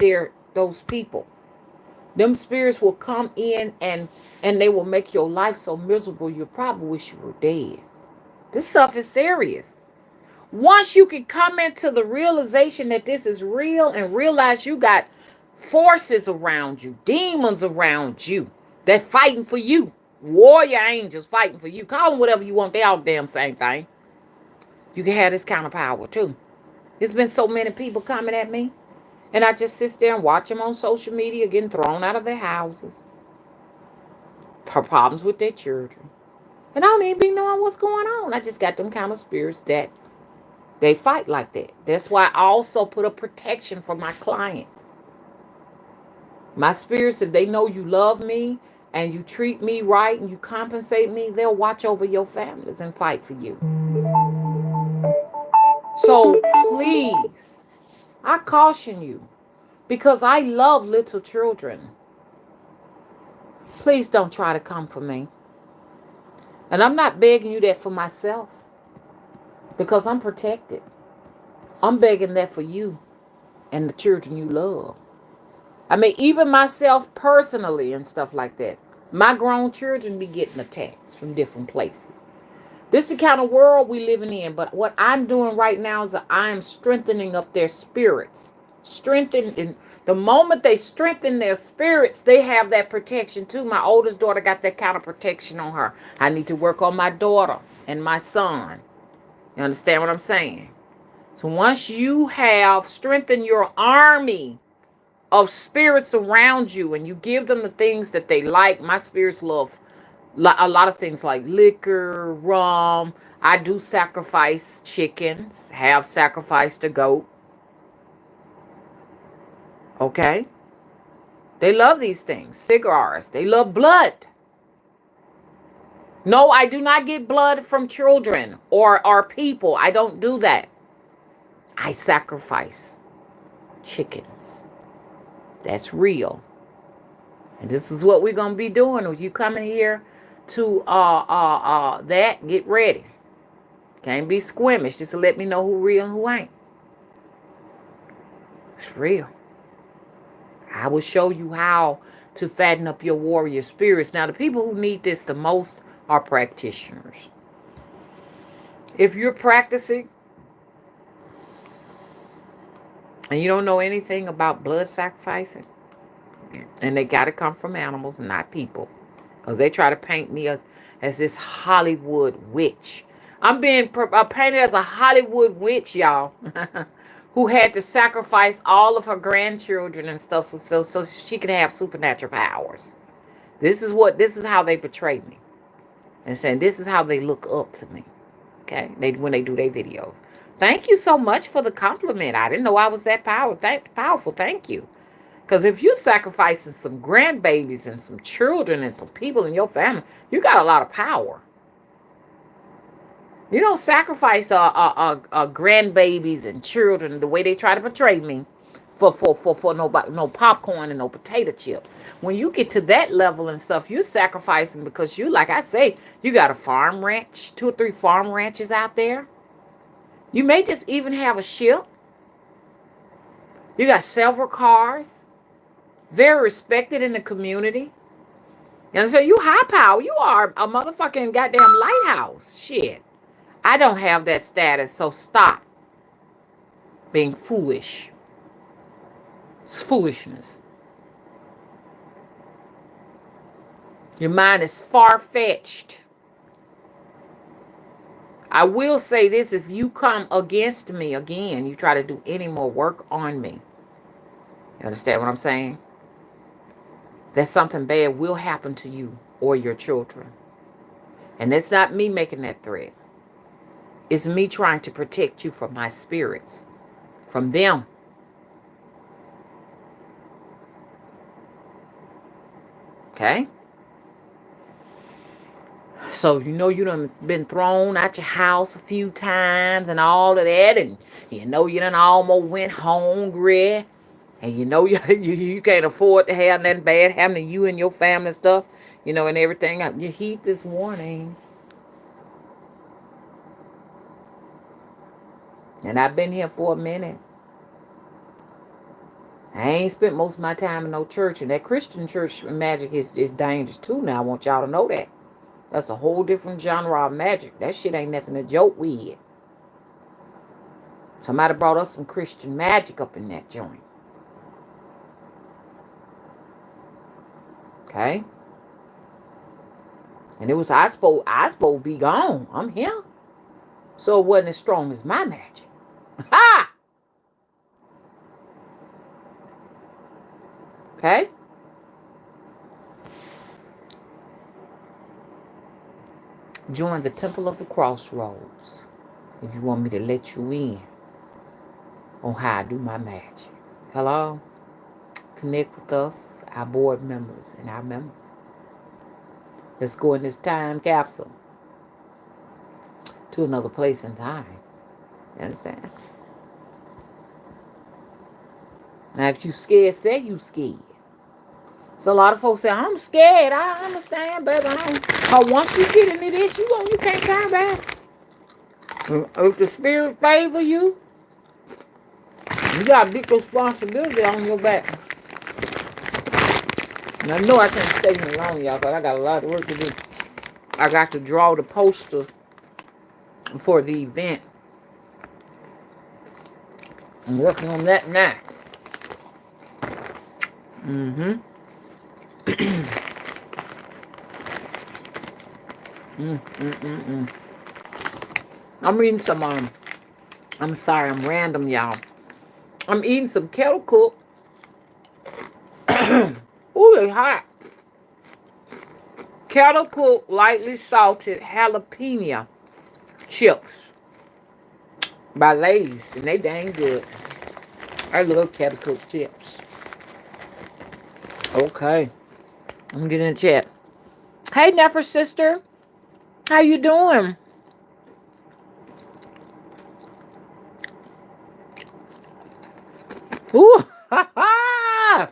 those people, them spirits will come in and they will make your life so miserable you probably wish you were dead. This stuff is serious. Once you can come into the realization that this is real and realize you got forces around you, demons around you that fighting for you, warrior angels fighting for you. Call them whatever you want. They all damn same thing. You can have this kind of power too. There's been so many people coming at me. And I just sit there and watch them on social media getting thrown out of their houses. Problems with their children. And I don't even be knowing what's going on. I just got them kind of spirits that they fight like that. That's why I also put a protection for my clients. My spirits, if they know you love me and you treat me right and you compensate me, they'll watch over your families and fight for you. So please, I caution you, because I love little children. Please don't try to come for me. And I'm not begging you that for myself, because I'm protected. I'm begging that for you and the children you love. I mean, even myself personally and stuff like that. My grown children be getting attacks from different places. This is the kind of world we living in. But what I'm doing right now is that I am strengthening up their spirits. Strengthening. The moment they strengthen their spirits, they have that protection too. My oldest daughter got that kind of protection on her. I need to work on my daughter and my son. You understand what I'm saying? So once you have strengthened your army of spirits around you and you give them the things that they like, my spirits love a lot of things like liquor, rum. I do sacrifice chickens, have sacrificed a goat. Okay? They love these things. Cigars. They love blood. No, I do not get blood from children or people. I don't do that. I sacrifice chickens. That's real. And this is what we're going to be doing. If you come in here to that, get ready. Can't be squeamish. Just to let me know who real and who ain't. It's real. I will show you how to fatten up your warrior spirits. Now, the people who need this the most are practitioners. If you're practicing and you don't know anything about blood sacrificing, and they got to come from animals and not people, because they try to paint me as this Hollywood witch. I'm being painted as a Hollywood witch, y'all, who had to sacrifice all of her grandchildren and stuff so she could have supernatural powers. This is how they portray me, and saying this is how they look up to me. Okay, when they do their videos. Thank you so much for the compliment. I didn't know I was that powerful. Thank you. Because if you're sacrificing some grandbabies and some children and some people in your family, you got a lot of power. You don't sacrifice grandbabies and children the way they try to portray me for no popcorn and no potato chip. When you get to that level and stuff, you're sacrificing because you, like I say, you got a farm ranch, 2 or 3 farm ranches out there. You may just even have a ship. You got several cars. Very respected in the community. And so you high power. You are a motherfucking goddamn lighthouse. Shit. I don't have that status, so stop being foolish. It's foolishness. Your mind is far-fetched. I will say this, if you come against me again, you try to do any more work on me. You understand what I'm saying? That something bad will happen to you or your children. And it's not me making that threat. It's me trying to protect you from my spirits, from them. Okay? So you know you done been thrown out your house a few times and all of that, and you know you done almost went hungry, and you know you can't afford to have nothing bad happen to you and your family and stuff, you know, and everything. You heed this warning. And I've been here for a minute. I ain't spent most of my time in no church, and that Christian church magic is dangerous too. Now I want y'all to know that. That's a whole different genre of magic. That shit ain't nothing to joke with. Somebody brought us some Christian magic up in that joint. Okay? And it was, I supposed to be gone. I'm here. So it wasn't as strong as my magic. Ha! Okay? Join the Temple of the Crossroads if you want me to let you in on how I do my magic. Hello? Connect with us, our board members, and our members. Let's go in this time capsule to another place and time. You understand? Now, if you scared, say you scared. So a lot of folks say, I'm scared. I understand, baby. But once you get into this, you can't turn back. If the spirit favor you, you got a big responsibility on your back. And I know I can't stay here long, y'all, but I got a lot of work to do. I got to draw the poster for the event. I'm working on that now. I'm reading some, I'm sorry, I'm random, y'all. I'm eating some kettle cook. Ooh, it's hot. Kettle cook, lightly salted jalapeno chips by Lay's, and they dang good. I love kettle cook chips. Okay, I'm gonna get in the chat. Hey, Nefer sister, how you doing? Ooh, ha ha!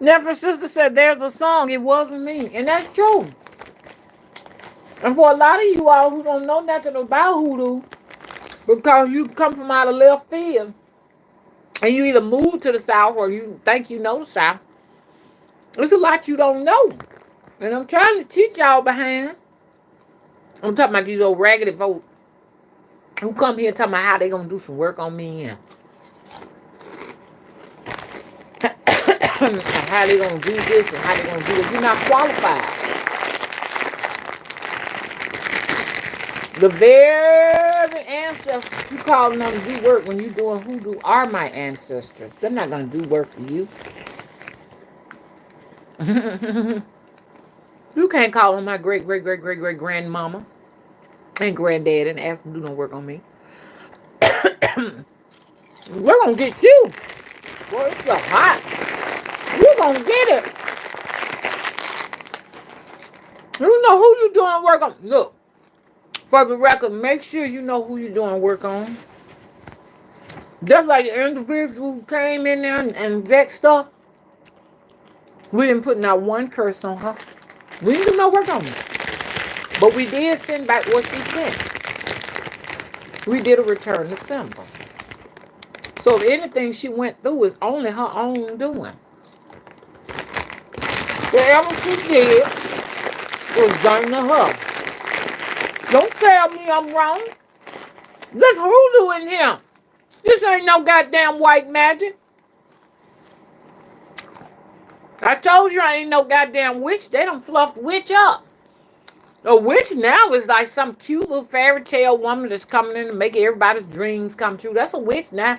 Nefer sister said there's a song. It wasn't me, and that's true. And for a lot of you all who don't know nothing about hoodoo, because you come from out of left field, and you either move to the South or you think you know the South, there's a lot you don't know. And I'm trying to teach y'all behind. I'm talking about these old raggedy folks who come here talking about how they gonna do some work on me and how they gonna do this and how they gonna do it. You're not qualified. The very ancestors you calling them to do work when you doing hoodoo are my ancestors. They're not gonna do work for you. You can't call on my great grandmama and granddad and ask them to do no work on me. We're gonna get you. Boy, it's so hot. You're gonna get it. You know who you doing work on. Look, for the record, make sure you know who you're doing work on. Just like the individual who came in there and vexed stuff, we didn't put not one curse on her. We didn't do no work on her. But we did send back what she sent. We did a return to symbol. So if anything she went through is only her own doing. Whatever she did was done to her. Don't tell me I'm wrong. There's hoodoo in here. This ain't no goddamn white magic. I told you I ain't no goddamn witch. They done fluffed witch up. A witch now is like some cute little fairy tale woman that's coming in and making everybody's dreams come true. That's a witch now.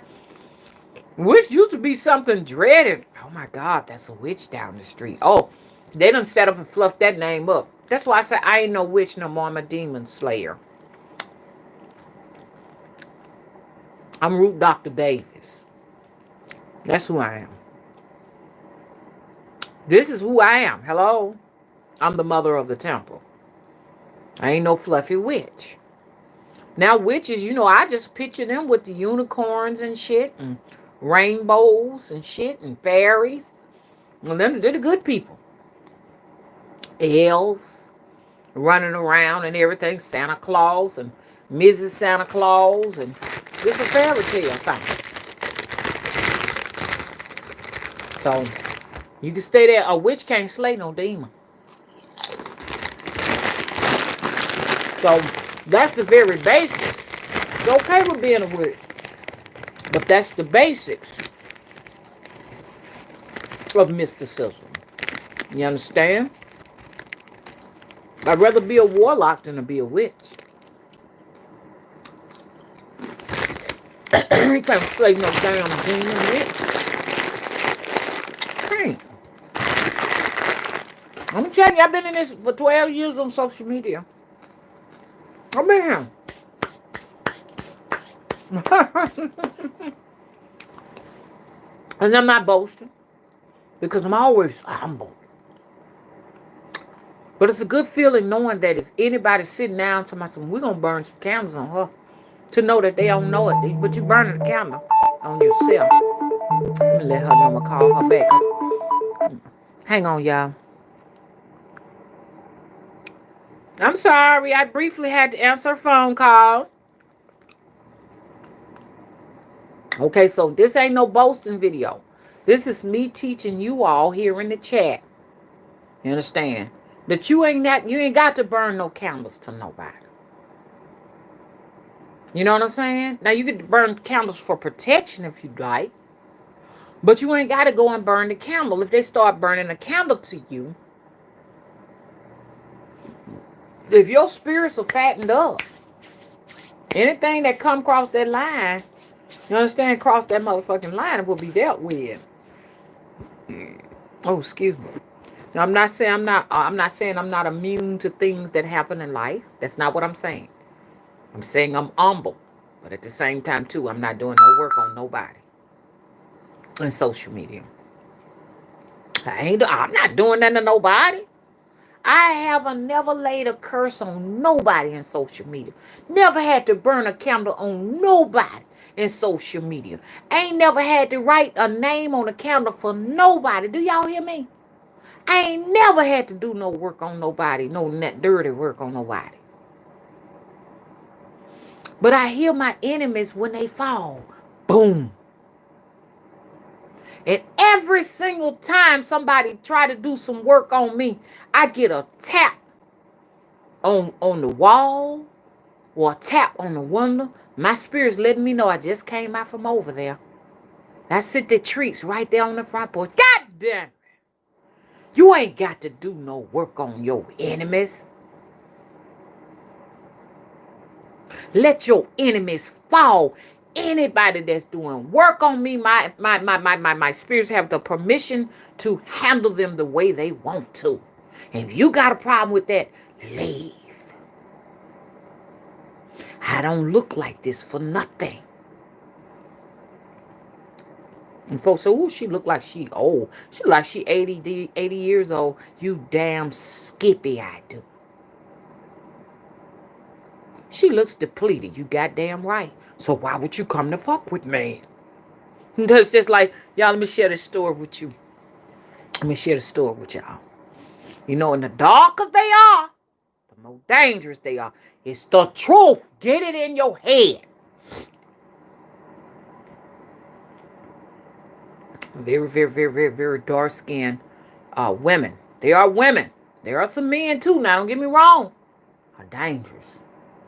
Witch used to be something dreaded. Oh my God, that's a witch down the street. Oh, they done set up and fluffed that name up. That's why I say I ain't no witch no more. I'm a demon slayer. I'm Root Dr. Davis. That's who I am. This is who I am. Hello? I'm the mother of the temple. I ain't no fluffy witch. Now witches, I just picture them with the unicorns and shit and rainbows and shit and fairies. Well, they're the good people. Elves running around and everything. Santa Claus and Mrs. Santa Claus. And it's a fairy tale thing. So, you can stay there. A witch can't slay no demon. So, that's the very basics. It's okay with being a witch. But that's the basics of mysticism. You understand? I'd rather be a warlock than to be a witch. You can't slay no damn demon witch. Can't. I'm telling you, I've been in this for 12 years on social media. I've been here. And I'm not boasting because I'm always humble. But it's a good feeling knowing that if anybody's sitting down to myself, we're going to burn some candles on her to know that they don't know it. But you burning a candle on yourself. Let me let her know I'm going to call her back. Hang on, y'all. I'm sorry. I briefly had to answer a phone call. Okay, so this ain't no boasting video. This is me teaching you all here in the chat. You understand? That you ain't got to burn no candles to nobody. You know what I'm saying? Now you can burn candles for protection if you'd like. But you ain't got to go and burn the candle. If they start burning a candle to you, if your spirits are fattened up, anything that come across that line, you understand, cross that motherfucking line, it will be dealt with. Oh, excuse me. Now, I'm not saying I'm not immune to things that happen in life. That's not what I'm saying. I'm saying I'm humble. But at the same time, too, I'm not doing no work on nobody in social media. I'm not doing that to nobody. I haven't never laid a curse on nobody in social media. Never had to burn a candle on nobody in social media. Ain't never had to write a name on a candle for nobody. Do y'all hear me? I ain't never had to do no work on nobody, no dirty work on nobody. But I hear my enemies when they fall. Boom. And every single time somebody try to do some work on me, I get a tap on the wall or a tap on the window. My spirit's letting me know I just came out from over there. I sit the treats right there on the front porch. God damn it. You ain't got to do no work on your enemies. Let your enemies fall. Anybody that's doing work on me, my spirits have the permission to handle them the way they want to. And if you got a problem with that, leave. I don't look like this for nothing. And folks say, oh, she look like she old. She look like she 80 years old. You damn skippy, I do. She looks depleted. You goddamn right. So why would you come to fuck with me? That's just like, y'all, let me share this story with you. Let me share the story with y'all. You know, in the darker they are, the more dangerous they are. It's the truth. Get it in your head. Very, very, very, very, very dark-skinned women. They are women. There are some men, too. Now, don't get me wrong. Are dangerous.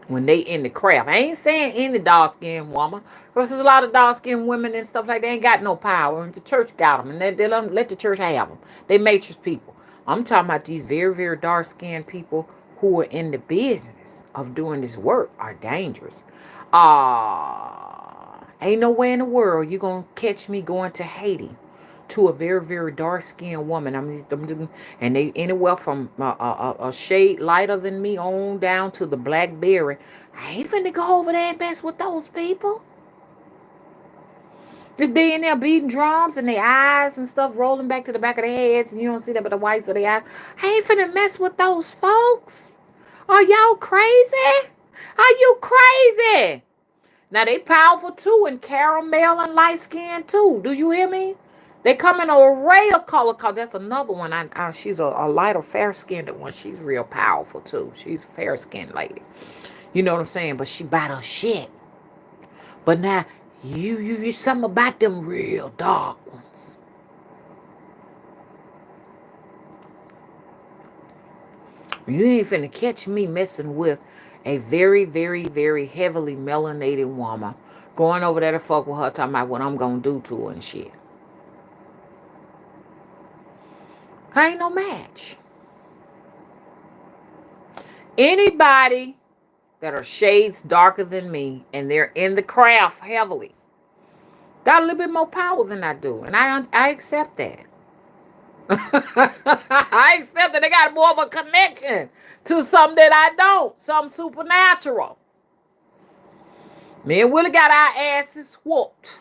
when they in the craft. I ain't saying any dark-skinned woman, because there's a lot of dark-skinned women and stuff like that. They ain't got no power, and the church got them, and they let the church have them. They matrix people. I'm talking about these very, very dark-skinned people who are in the business of doing this work are dangerous. Ain't no way in the world you gonna catch me going to Haiti to a very, very dark-skinned woman. I mean, and they anywhere from a shade lighter than me on down to the blackberry. I ain't finna go over there and mess with those people. If they in there beating drums and their eyes and stuff rolling back to the back of their heads, and you don't see that but the whites of their eyes, I ain't finna mess with those folks. Are y'all crazy? Are you crazy? Now, they powerful too, and caramel and light skin too. Do you hear me? They come in an array of color. That's another one. She's a lighter, fair-skinned one. She's real powerful too. She's a fair-skinned lady. You know what I'm saying? But she bought her shit. But now, you something about them real dark ones. You ain't finna catch me messing with a very, very, very heavily melanated woman going over there to fuck with her, talking about what I'm gonna do to her and shit. I ain't no match. Anybody that are shades darker than me and they're in the craft heavily got a little bit more power than I do, and I accept that. I accept that they got more of a connection to something that I don't, something supernatural. Me and Willie got our asses whooped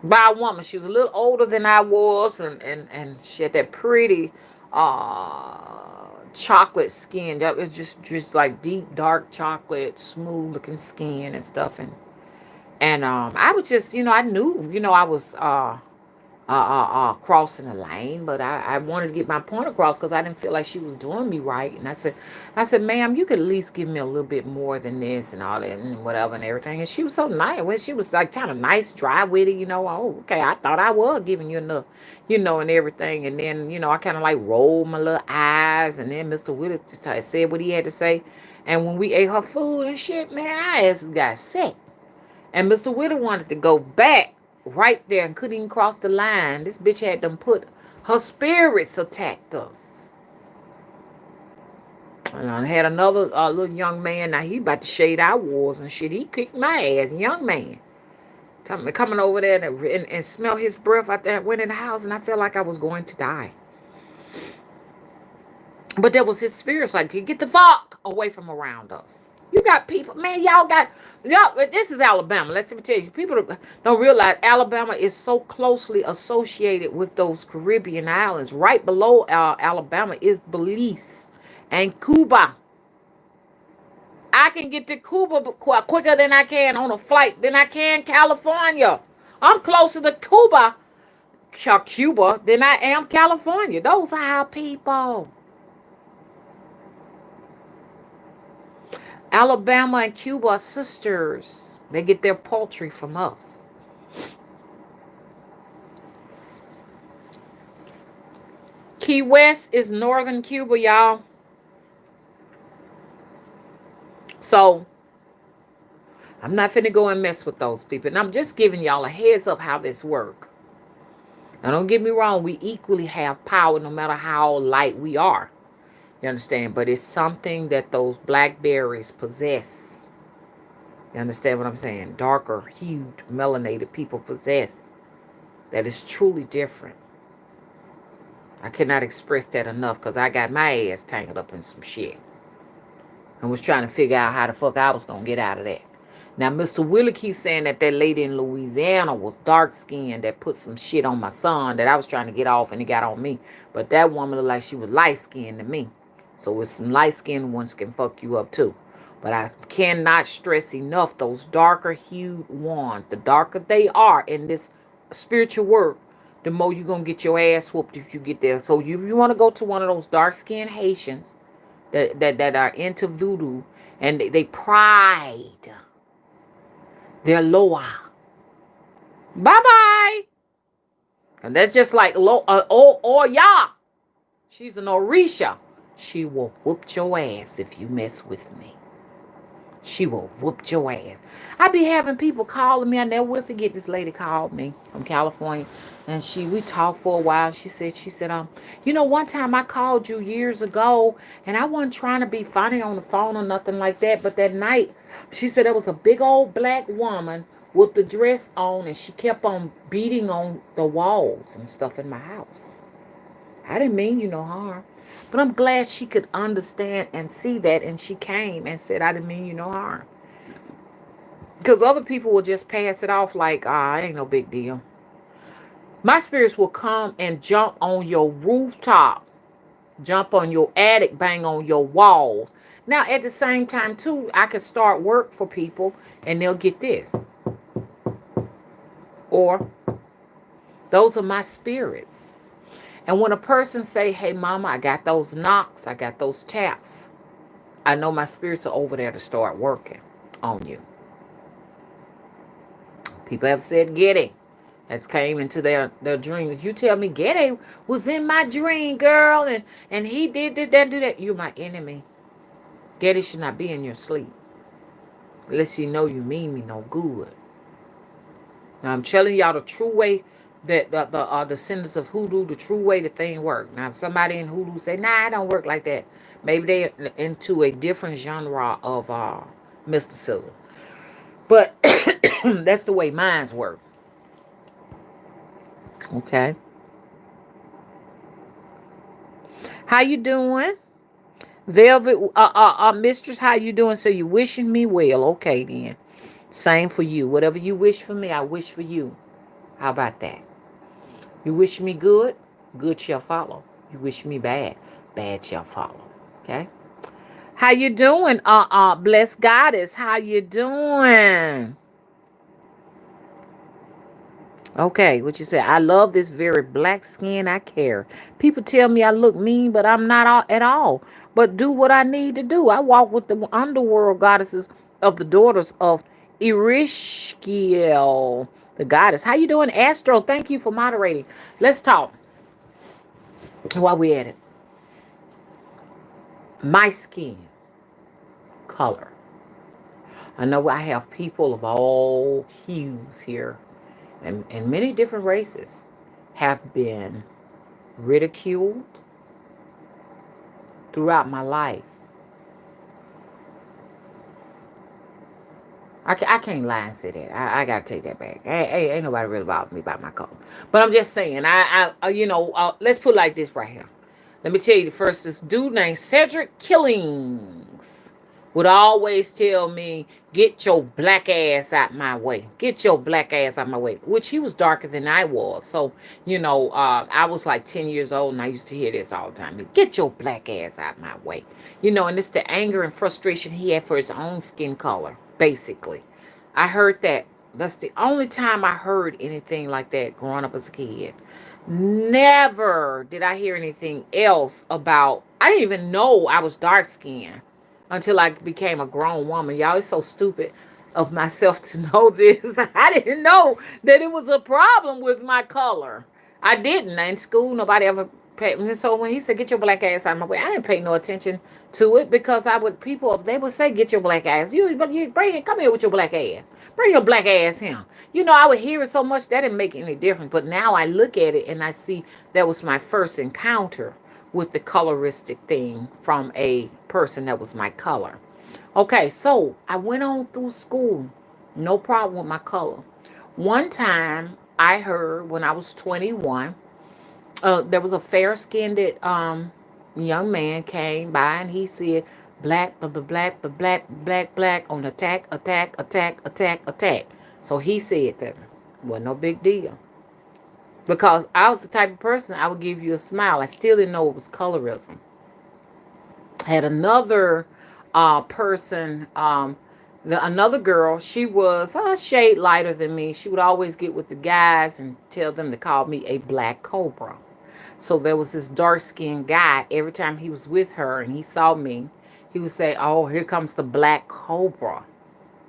by a woman. She was a little older than I was, and she had that pretty chocolate skin. That was just like deep dark chocolate, smooth looking skin and stuff. And I was just, I knew, I was crossing the lane, but I wanted to get my point across because I didn't feel like she was doing me right. And I said, ma'am, you could at least give me a little bit more than this and all that and whatever and everything. And she was so nice. When she was like kind of nice, dry with it, oh, okay, I thought I was giving you enough, and everything. And then, I kind of like rolled my little eyes. And then Mr. Willis just said what he had to say. And when we ate her food and shit, man, our asses got sick. And Mr. Willis wanted to go back right there and couldn't even cross the line. This bitch had them put her spirits attacked us. And I had another little young man. Now he about to shade our walls and shit. He kicked my ass, young man. Coming over there and smell his breath. I went in the house and I felt like I was going to die. But there was his spirits like, get the fuck away from around us. You got people, man, y'all, this is Alabama. Let me tell you, people don't realize Alabama is so closely associated with those Caribbean islands. Right below Alabama is Belize and Cuba. I can get to Cuba quicker than I can on a flight than I can California. I'm closer to Cuba than I am California. Those are our people. Alabama and Cuba are sisters. They get their poultry from us. Key West is northern Cuba, y'all. So, I'm not finna go and mess with those people. And I'm just giving y'all a heads up how this works. Now, don't get me wrong. We equally have power no matter how light we are. You understand? But it's something that those blackberries possess. You understand what I'm saying? Darker hued, melanated people possess. That is truly different. I cannot express that enough because I got my ass tangled up in some shit. I was trying to figure out how the fuck I was going to get out of that. Now, Mr. Willie keeps saying that lady in Louisiana was dark-skinned that put some shit on my son that I was trying to get off and it got on me. But that woman looked like she was light-skinned to me. So with some light-skinned ones can fuck you up too. But I cannot stress enough those darker hued ones. The darker they are in this spiritual work, the more you're going to get your ass whooped if you get there. So you want to go to one of those dark-skinned Haitians that are into voodoo and they pride. They're lower. Bye-bye. And that's just like Oya. She's an Orisha. She will whoop your ass if you mess with me. she will whoop your ass. I be having people calling me. I never will forget this lady called me from California. And we talked for a while. She said, you know, one time I called you years ago and I wasn't trying to be funny on the phone or nothing like that. But that night, she said there was a big old black woman with the dress on and she kept on beating on the walls and stuff in my house. I didn't mean you no harm. But I'm glad she could understand and see that. And she came and said, I didn't mean you no harm. Because other people will just pass it off like, ain't no big deal. My spirits will come and jump on your rooftop, jump on your attic, bang on your walls. Now, at the same time, too, I can start work for people and they'll get this. Or, those are my spirits. And when a person say, hey, mama, I got those knocks, I got those taps, I know my spirits are over there to start working on you. People have said, Getty, that's came into their dreams. You tell me Getty was in my dream, girl, and he did this, that, do that. You're my enemy. Getty should not be in your sleep. Unless you know you mean me no good. Now, I'm telling y'all the true way that the descendants of hoodoo, the true way the thing work. Now, if somebody in hoodoo say, nah, it don't work like that, maybe they're into a different genre of mysticism. But that's the way minds work. Okay. How you doing? Velvet, mistress, how you doing? So you wishing me well. Okay, then. Same for you. Whatever you wish for me, I wish for you. How about that? You wish me good, good shall follow. You wish me bad, bad shall follow. Okay? How you doing? Blessed goddess, how you doing? Okay, what you say? I love this very black skin I carry. People tell me I look mean, but I'm not at all. But do what I need to do. I walk with the underworld goddesses of the daughters of Erishkiel, the goddess. How you doing, Astro? Thank you for moderating. Let's talk while we at it. My skin color. I know I have people of all hues here, and many different races have been ridiculed throughout my life. I can't lie and say that. I gotta take that back. Ain't nobody really bothered me about my color. But I'm just saying, let's put it like this right here. Let me tell you, the first, this dude named Cedric Killings would always tell me, get your black ass out my way. Get your black ass out my way. Which he was darker than I was. So, I was like 10 years old and I used to hear this all the time. Get your black ass out my way. And it's the anger and frustration he had for his own skin color, basically. I heard that. That's the only time I heard anything like that growing up as a kid. Never did I hear anything else about. I didn't even know I was dark skinned until I became a grown woman. Y'all, it's so stupid of myself to know this. I didn't know that it was a problem with my color. I didn't. In school, nobody ever paid. So when he said, get your black ass out of my way, I didn't pay no attention to it because they would say, get your black ass. Come here with your black ass. Bring your black ass here. I would hear it so much that didn't make any difference. But now I look at it and I see that was my first encounter with the coloristic thing from a person that was my color. Okay, so I went on through school. No problem with my color. One time I heard when I was 21, there was a fair-skinned young man came by and he said, black, blah, blah, black, blah, black, black, black, on attack, attack, attack, attack, attack. So he said that. Well, no big deal. Because I was the type of person, I would give you a smile. I still didn't know it was colorism. I had another person, another girl, she was a shade lighter than me. She would always get with the guys and tell them to call me a black cobra. So there was this dark-skinned guy. Every time he was with her and he saw me, he would say, oh, here comes the black cobra.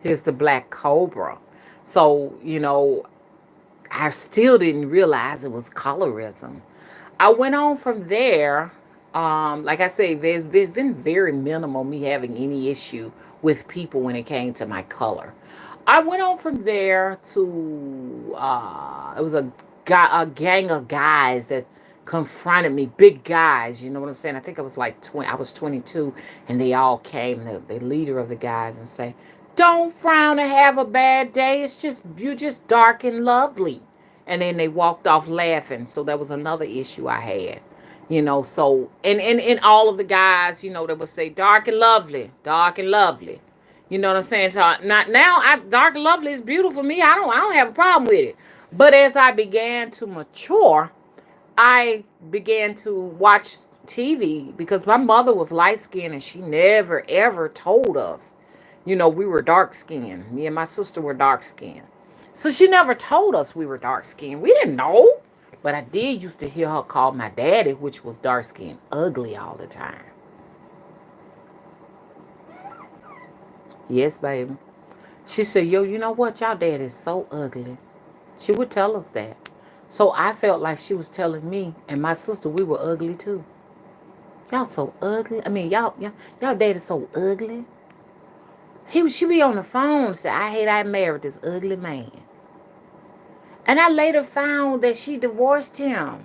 Here's the black cobra. So, I still didn't realize it was colorism. I went on from there. Like I say, there's been very minimal me having any issue with people when it came to my color. I went on from there to it was a gang of guys that confronted me, big guys. You know what I'm saying? I think I was like 20. I was 22, and they all came. The leader of the guys and say, "Don't frown and have a bad day. It's just you're just dark and lovely." And then they walked off laughing. So that was another issue I had. So and all of the guys, they would say dark and lovely, dark and lovely. You know what I'm saying? So not now. Dark and lovely is beautiful for me. I don't have a problem with it. But as I began to mature, I began to watch TV because my mother was light skinned and she never ever told us. We were dark skinned. Me and my sister were dark skinned. So she never told us we were dark skinned. We didn't know. But I did used to hear her call my daddy, which was dark skinned, ugly all the time. Yes, baby. She said, yo, you know what? Y'all dad is so ugly. She would tell us that. So I felt like she was telling me and my sister we were ugly too. Y'all so ugly. I mean, y'all dad is so ugly. She be on the phone and say, I married this ugly man. And I later found that she divorced him.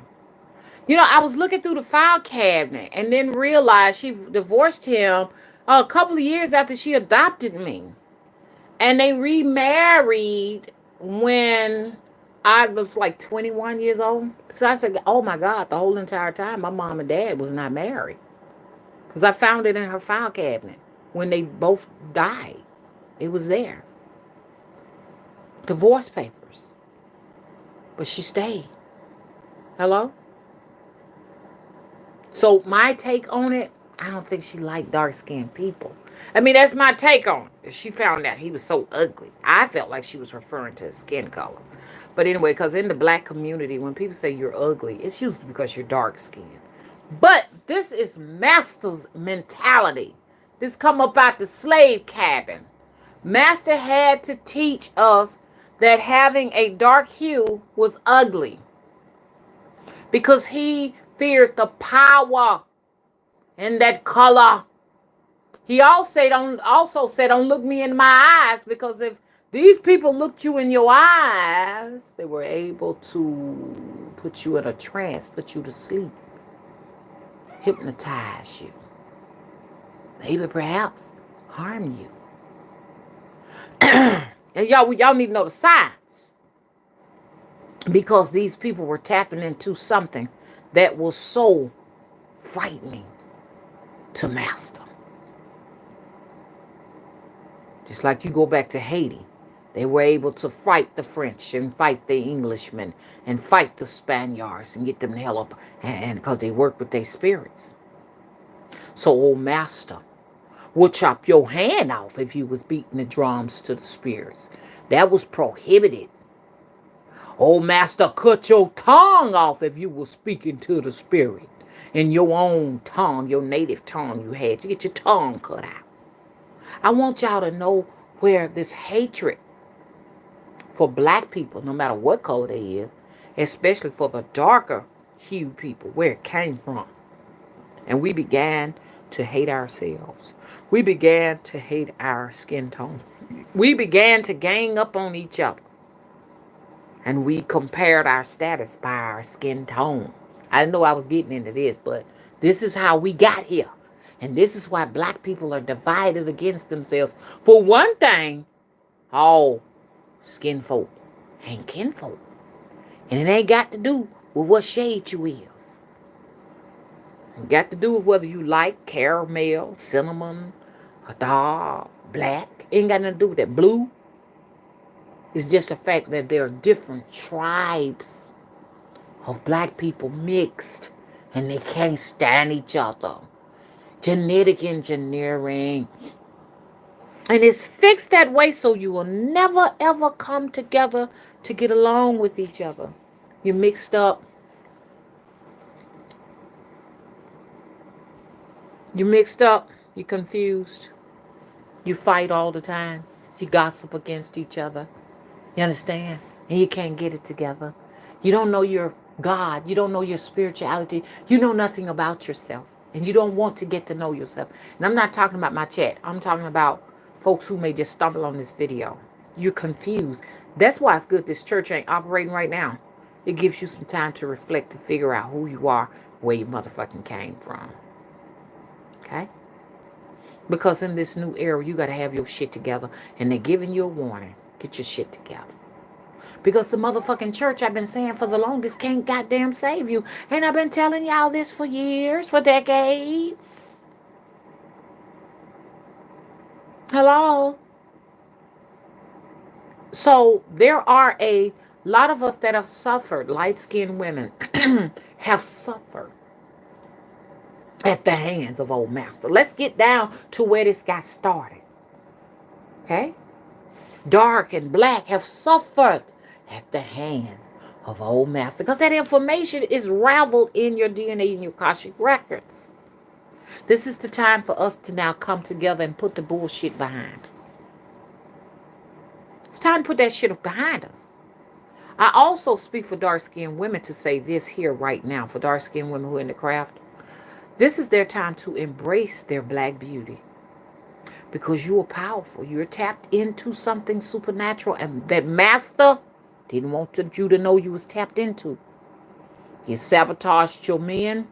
I was looking through the file cabinet and then realized she divorced him a couple of years after she adopted me. And they remarried when I was like 21 years old. So I said, oh my God, the whole entire time my mom and dad was not married. Because I found it in her file cabinet when they both died. It was there. Divorce papers. But she stayed. Hello? So my take on it, I don't think she liked dark-skinned people. I mean, that's my take on it. She found out he was so ugly. I felt like she was referring to his skin color. But anyway, because in the black community, when people say you're ugly, it's usually because you're dark-skinned. But this is master's mentality. This come up out the slave cabin. Master had to teach us that having a dark hue was ugly. Because he feared the power in that color. He also said, don't look me in my eyes, because if these people looked you in your eyes, they were able to put you in a trance, put you to sleep, hypnotize you, maybe perhaps harm you. And y'all need to know the signs, because these people were tapping into something that was so frightening to master. Just like you go back to Haiti, they were able to fight the French and fight the Englishmen and fight the Spaniards and get them the hell up, and because they worked with their spirits. So old master would chop your hand off if you was beating the drums to the spirits. That was prohibited. Old master cut your tongue off if you were speaking to the spirit in your own tongue, your native tongue you had. You get your tongue cut out. I want y'all to know where this hatred for black people, no matter what color they is, especially for the darker hued people, where it came from. And we began to hate ourselves. We began to hate our skin tone. We began to gang up on each other. And we compared our status by our skin tone. I didn't know I was getting into this, but this is how we got here. And this is why black people are divided against themselves. For one thing, all skin folk ain't kinfolk. And it ain't got to do with what shade you is. It got to do with whether you like caramel, cinnamon, dark, black. It ain't got nothing to do with that. Blue. It's just the fact that there are different tribes of black people mixed, and they can't stand each other. Genetic engineering. And it's fixed that way so you will never ever come together to get along with each other. You're mixed up. You're mixed up. You're confused. You fight all the time. You gossip against each other. You understand? And you can't get it together. You don't know your God. You don't know your spirituality. You know nothing about yourself. And you don't want to get to know yourself. And I'm not talking about my chat. I'm talking about folks who may just stumble on this video. You're confused. That's why it's good this church ain't operating right now. It gives you some time to reflect, to figure out who you are, where you motherfucking came from. Okay? Because in this new era, you got to have your shit together. And they're giving you a warning. Get your shit together. Because the motherfucking church, I've been saying for the longest, can't goddamn save you. And I've been telling y'all this for years, for decades. Hello? So there are a lot of us that have suffered, light-skinned women, have suffered at the hands of old master. Let's get down to where this got started. Okay? Dark and black have suffered at the hands of old master. Because that information is raveled in your DNA and your Akashic records. This is the time for us to now come together and put the bullshit behind us. It's time to put that shit behind us. I also speak for dark-skinned women to say this here right now. For dark-skinned women who are in the craft. This is their time to embrace their black beauty. Because you are powerful. You're tapped into something supernatural. And that master didn't want you to know you was tapped into. He sabotaged your men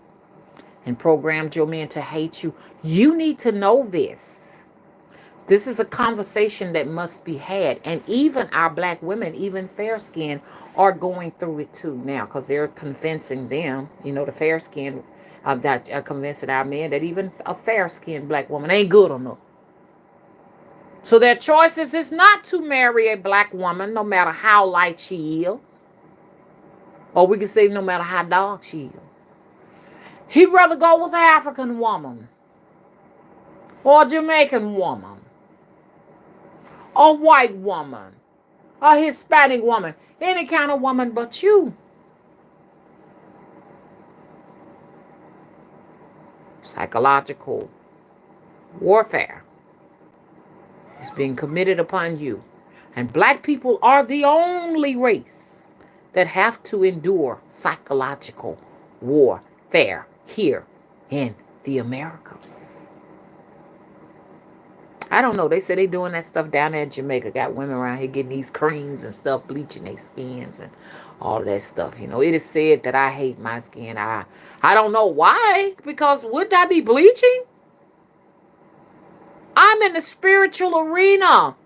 and programmed your men to hate you. You need to know this. This is a conversation that must be had. And even our black women, even fair skin, are going through it too now. Because they're convincing them, the fair skin, that are convincing our men that even a fair skinned black woman ain't good enough. So their choices is not to marry a black woman, no matter how light she is. Or we can say no matter how dark she is. He'd rather go with an African woman. Or a Jamaican woman. A white woman. A Hispanic woman. Any kind of woman but you. Psychological warfare is being committed upon you. And black people are the only race that have to endure psychological warfare here in the Americas. I don't know. They say they doing that stuff down there in Jamaica. Got women around here getting these creams and stuff, bleaching their skins and all of that stuff. It is said that I hate my skin. I don't know why. Because wouldn't I be bleaching? I'm in the spiritual arena.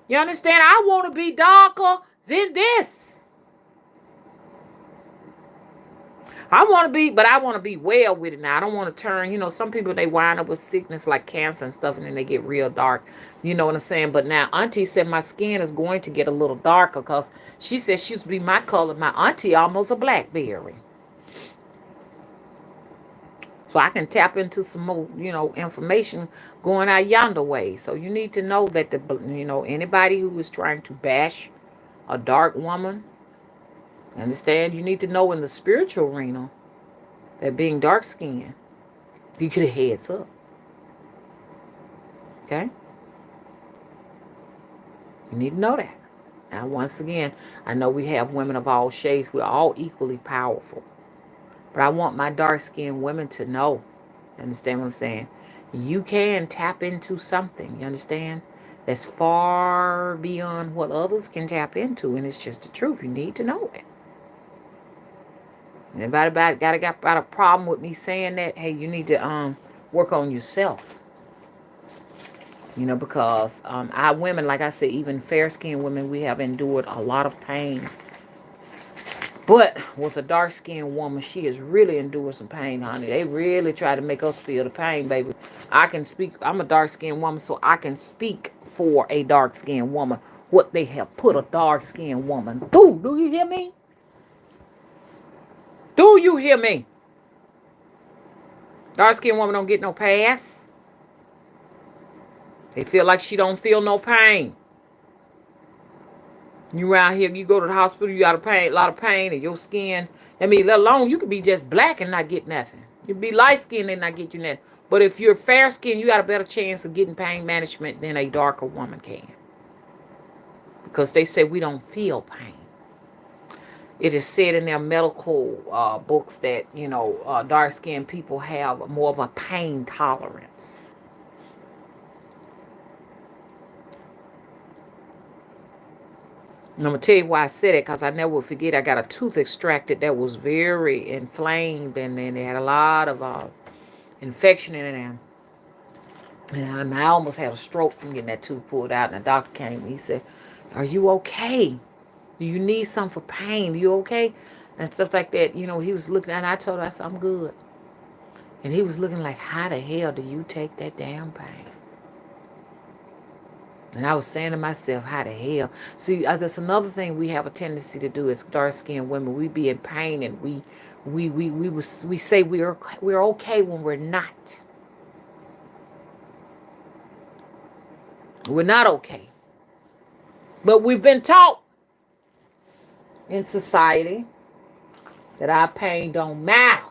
You understand? I want to be darker than this. I want to be well with it now. I don't want to turn, some people, they wind up with sickness like cancer and stuff, and then they get real dark. You know what I'm saying? But now Auntie said my skin is going to get a little darker because she said she used to be my color. My auntie almost a blackberry. So I can tap into some more, information going out yonder way. So you need to know that, anybody who is trying to bash a dark woman, understand, you need to know in the spiritual arena that being dark-skinned, you get a heads up. Okay? You need to know that. Now, once again, I know we have women of all shades. We're all equally powerful. But I want my dark-skinned women to know. You understand what I'm saying? You can tap into something, you understand? That's far beyond what others can tap into. And it's just the truth. You need to know it. Anybody got a problem with me saying that? Hey, you need to work on yourself. Because our women, like I said, even fair-skinned women, we have endured a lot of pain. But with a dark-skinned woman, she has really endured some pain, honey. They really try to make us feel the pain, baby. I can speak. I'm a dark-skinned woman, so I can speak for a dark-skinned woman. What they have put a dark-skinned woman through. Do you hear me? Do you hear me? Dark-skinned woman don't get no pass. They feel like she don't feel no pain. You around here, you go to the hospital, you got a lot of pain in your skin. Let alone you could be just black and not get nothing. You be light-skinned and not get you nothing. But if you're fair-skinned, you got a better chance of getting pain management than a darker woman can. Because they say we don't feel pain. It is said in their medical books that, dark-skinned people have more of a pain tolerance. And I'm going to tell you why I said it, because I never will forget. I got a tooth extracted that was very inflamed, and then they had a lot of infection in it. And I almost had a stroke from getting that tooth pulled out. And the doctor came and he said, "Are you okay? Do you need something for pain? Are you okay?" And stuff like that. You know, he was looking, and I told him, I said, "I'm good." And he was looking like, "How the hell do you take that damn pain?" And I was saying to myself, how the hell? See, that's another thing we have a tendency to do as dark-skinned women. We be in pain, and we say we're okay when we're not. We're not okay. But we've been taught in society that our pain don't matter.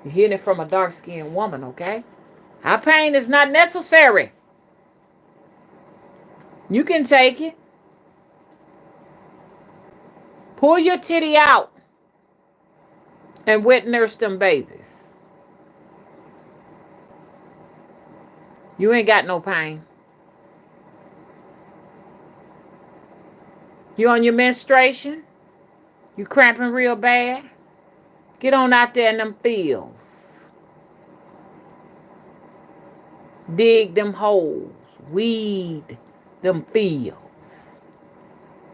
You're hearing it from a dark-skinned woman, okay? Our pain is not necessary. You can take it. Pull your titty out and wet nurse them babies. You ain't got no pain. You on your menstruation? You cramping real bad? Get on out there in them fields. Dig them holes. Weed them fields.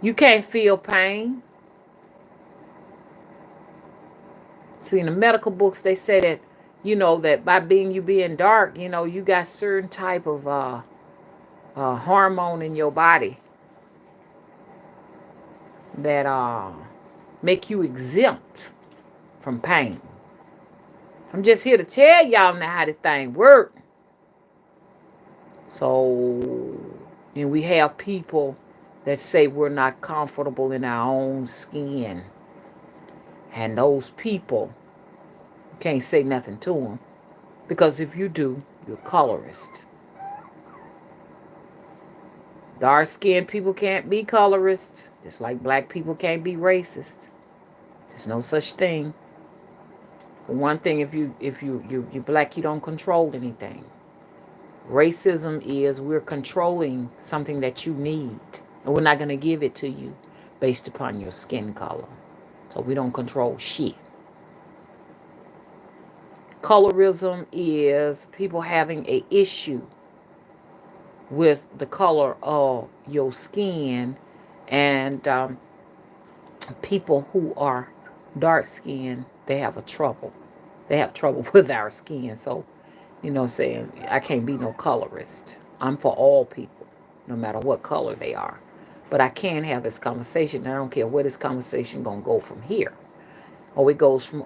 You can't feel pain. See, in the medical books, they say that, you know, that by you being dark, you know, you got certain type of hormone in your body that make you exempt from pain. I'm just here to tell y'all now how this thing works. So, you know, we have people that say we're not comfortable in our own skin. And those people, you can't say nothing to them. Because if you do, you're a colorist. Dark-skinned people can't be colorist. Just like black people can't be racist. There's no such thing. For one thing, if you're black, you don't control anything. Racism is we're controlling something that you need, and we're not going to give it to you based upon your skin color. So we don't control shit. Colorism is people having an issue with the color of your skin, and people who are dark skinned, they have trouble with our skin. So, you know, saying I can't be no colorist. I'm for all people, no matter what color they are. But I can have this conversation, and I don't care where this conversation gonna go from here. Oh, it goes from,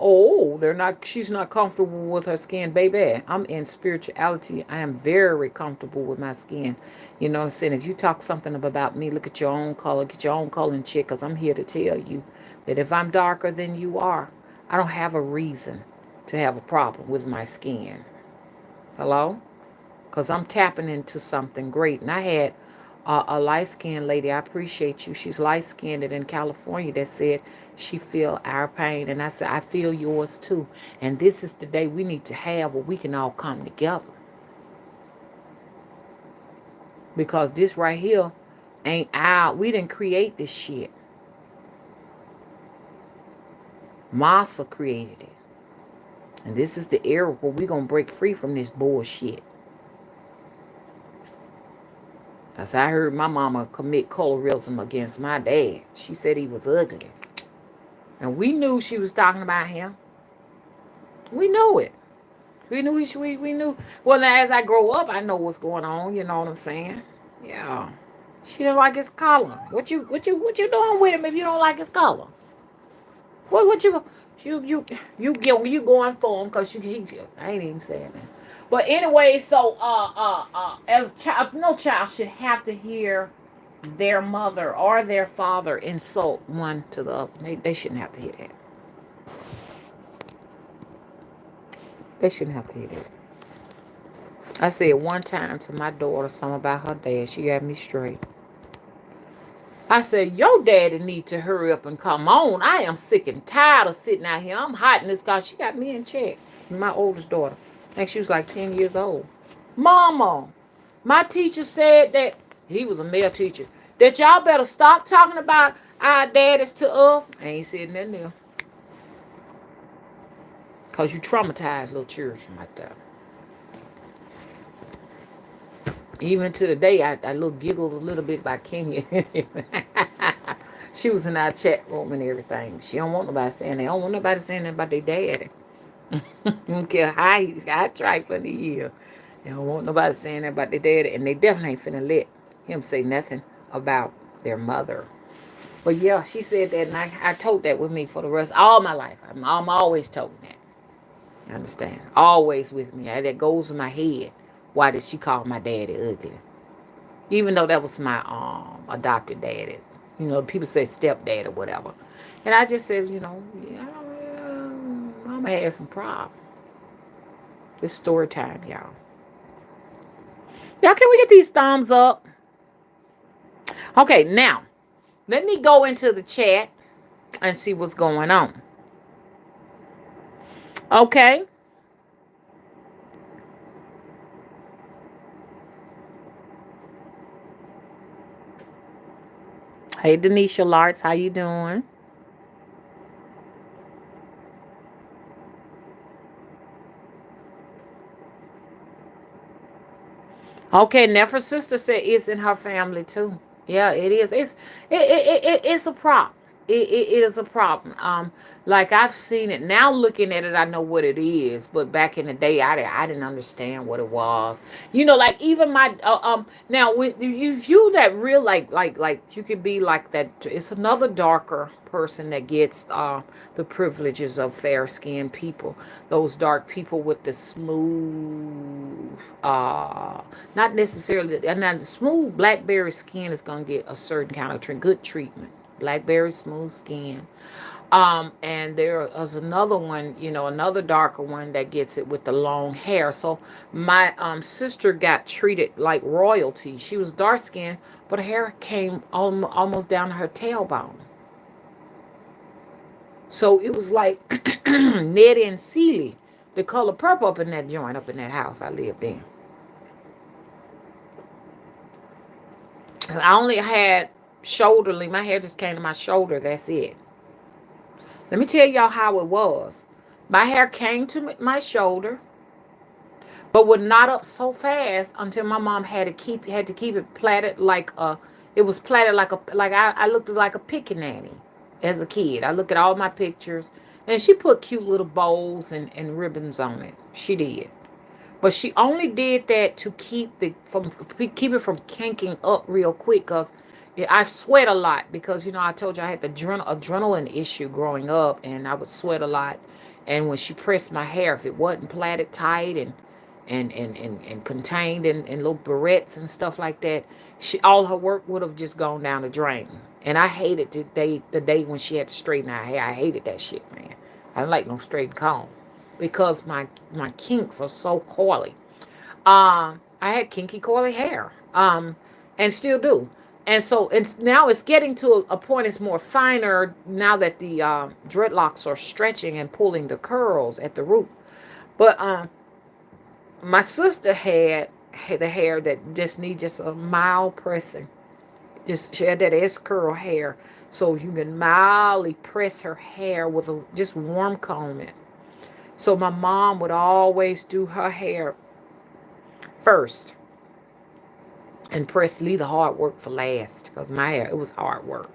she's not comfortable with her skin, baby. I'm in spirituality. I am very comfortable with my skin. You know what I'm saying? If you talk something about me, look at your own color, get your own color and check, because I'm here to tell you that if I'm darker than you are, I don't have a reason to have a problem with my skin. Hello? Because I'm tapping into something great. And I had a light-skinned lady, I appreciate you. She's light-skinned in California, that said she feel our pain. And I said, I feel yours too. And this is the day we need to have where we can all come together. Because this right here ain't out. We didn't create this shit. Massa created it. And this is the era where we're going to break free from this bullshit. As I heard my mama commit colorism against my dad. She said he was ugly. And we knew she was talking about him. We knew it. We knew. Well, now as I grow up, I know what's going on. You know what I'm saying? Yeah. She didn't like his color. What you doing with him if you don't like his color? What you going for him because I ain't even saying that. But anyway, so as a child, no child should have to hear their mother or their father insult one to the other. They shouldn't have to hear that. They shouldn't have to hear that. I said one time to my daughter something about her dad. She got me straight. I said, your daddy need to hurry up and come on. I am sick and tired of sitting out here. I'm hot in this car. She got me in check. My oldest daughter. I think she was like 10 years old. Mama, my teacher said that, he was a male teacher, that y'all better stop talking about our daddies to us. I ain't said nothing there. Because you traumatized little children like that. Even to the day, I little giggled a little bit by Kenya. She was in our chat room and everything. She don't want nobody saying that. They don't want nobody saying that about their daddy. Don't care how I tried for the year. They don't want nobody saying that about their daddy. And they definitely ain't finna let him say nothing about their mother. But yeah, she said that, and I told that with me for the rest all my life. I'm always told that. You understand? Always with me. That goes in my head. Why did she call my daddy ugly? Even though that was my adopted daddy. You know, people say stepdad or whatever. And I just said, yeah, Mama had some problems. It's story time, y'all. Y'all, can we get these thumbs up? Okay, now, let me go into the chat and see what's going on. Okay. Hey, Denisha Larts, how you doing? Okay, Nefer's sister said it's in her family too. Yeah, it is. It's a problem. It is a problem. Like I've seen it now. Looking at it, I know what it is. But back in the day, I didn't understand what it was. Like even my now when you view that real like you could be like that. It's another darker person that gets the privileges of fair skinned people. Those dark people with the smooth not necessarily, and now the smooth blackberry skin is gonna get a certain kind of good treatment. Blackberry smooth skin. And there is another one, another darker one that gets it with the long hair. So my sister got treated like royalty. She was dark skinned, but her hair came almost down to her tailbone. So it was like Ned and Seeley, the color purple up in that joint, up in that house I lived in. I only had shoulder length. My hair just came to my shoulder. That's it. Let me tell y'all how it was. My hair came to my shoulder, but would not up so fast until my mom had to keep it plaited like a. It was plaited like I looked like a pickaninny as a kid. I look at all my pictures, and she put cute little bows and ribbons on it. She did. But she only did that to keep it from kinking up real quick, because I sweat a lot, because I told you I had the adrenaline issue growing up, and I would sweat a lot. And when she pressed my hair, if it wasn't plaited tight and contained in little barrettes and stuff like that, all her work would have just gone down the drain. And I hated the day when she had to straighten her hair. I hated that shit, man. I didn't like no straight comb, because my kinks are so coily. I had kinky coily hair, and still do. And so now it's getting to a point. It's more finer now that the dreadlocks are stretching and pulling the curls at the root. But my sister had the hair that just needs just a mild pressing. She had that S curl hair, so you can mildly press her hair with just warm combing. So my mom would always do her hair first and leave the hard work for last, because my hair, it was hard work.